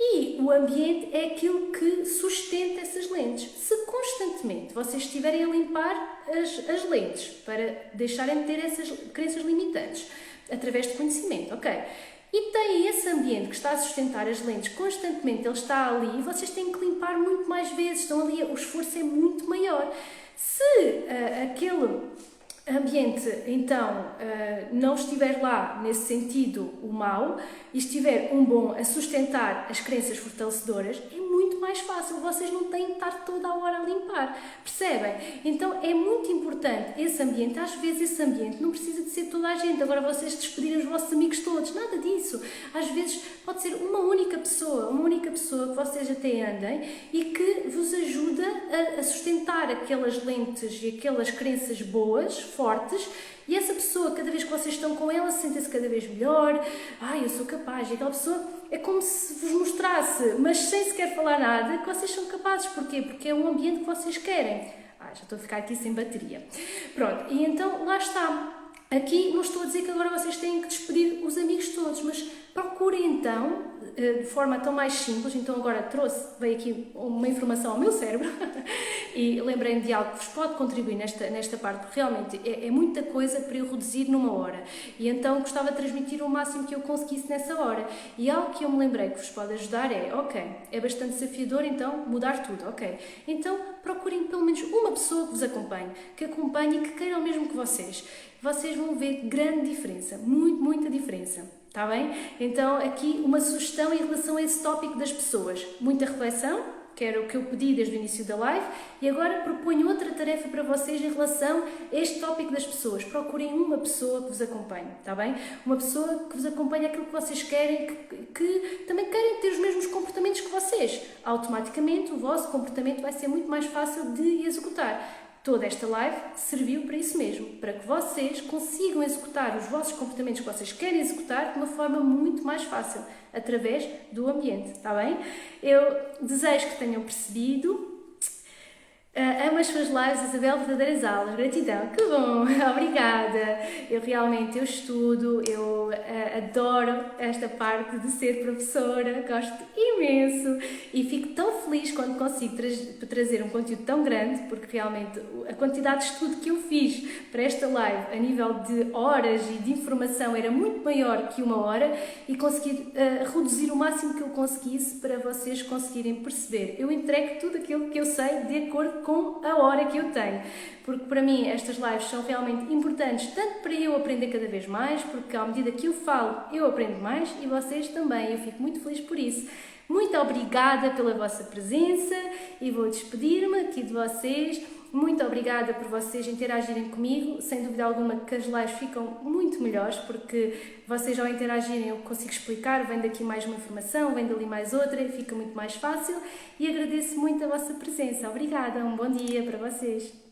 E o ambiente é aquilo que sustenta essas lentes. Se constantemente vocês estiverem a limpar as lentes para deixarem de ter essas crenças limitantes através de conhecimento, ok? E têm esse ambiente que está a sustentar as lentes constantemente, ele está ali e vocês têm que limpar muito mais vezes, estão ali, o esforço é muito maior. Se aquele ambiente, então, não estiver lá, nesse sentido, o mau, e estiver um bom a sustentar as crenças fortalecedoras, é muito mais fácil, vocês não têm de estar toda a hora a limpar, percebem? Então é muito importante esse ambiente, às vezes esse ambiente não precisa de ser toda a gente, agora vocês despedirem os vossos amigos todos, nada disso, às vezes pode ser uma única pessoa que vocês até andem e que vos ajuda a sustentar aquelas lentes e aquelas crenças boas, fortes, e essa pessoa, cada vez que vocês estão com ela, sentem-se cada vez melhor, eu sou capaz, e aquela pessoa é como se vos mostrasse, mas sem sequer falar nada, que vocês são capazes. Porquê? Porque é um ambiente que vocês querem. Já estou a ficar aqui sem bateria. Pronto, e então lá está. Aqui não estou a dizer que agora vocês têm que despedir os amigos todos, mas procurem então, de forma tão mais simples, então agora veio aqui uma informação ao meu cérebro e lembrei-me de algo que vos pode contribuir nesta parte, porque realmente é muita coisa para eu reduzir numa hora e então gostava de transmitir o máximo que eu conseguisse nessa hora. E algo que eu me lembrei que vos pode ajudar é bastante desafiador então mudar tudo, então procurem pelo menos uma pessoa que vos acompanhe, e que queira o mesmo que vocês. Vocês vão ver grande diferença, muita diferença, está bem? Então aqui uma sugestão em relação a esse tópico das pessoas, muita reflexão, que era o que eu pedi desde o início da live, e agora proponho outra tarefa para vocês em relação a este tópico das pessoas. Procurem uma pessoa que vos acompanhe, está bem? Uma pessoa que vos acompanhe aquilo que vocês querem, que também querem ter os mesmos comportamentos que vocês. Automaticamente o vosso comportamento vai ser muito mais fácil de executar. Toda esta live serviu para isso mesmo, para que vocês consigam executar os vossos comportamentos que vocês querem executar de uma forma muito mais fácil, através do ambiente, está bem? Eu desejo que tenham percebido. Amo as suas lives, Isabel, verdadeiras aulas, gratidão, que bom, obrigada, eu estudo, eu adoro esta parte de ser professora, gosto imenso e fico tão feliz quando consigo trazer um conteúdo tão grande, porque realmente a quantidade de estudo que eu fiz para esta live a nível de horas e de informação era muito maior que uma hora e consegui reduzir o máximo que eu conseguisse para vocês conseguirem perceber. Eu entrego tudo aquilo que eu sei de acordo com a hora que eu tenho, porque para mim estas lives são realmente importantes, tanto para eu aprender cada vez mais, porque à medida que eu falo, eu aprendo mais e vocês também, eu fico muito feliz por isso. Muito obrigada pela vossa presença e vou despedir-me aqui de vocês. Muito obrigada por vocês interagirem comigo, sem dúvida alguma que as lives ficam muito melhores, porque vocês ao interagirem eu consigo explicar, vem daqui mais uma informação, vem dali mais outra e fica muito mais fácil e agradeço muito a vossa presença. Obrigada, um bom dia para vocês.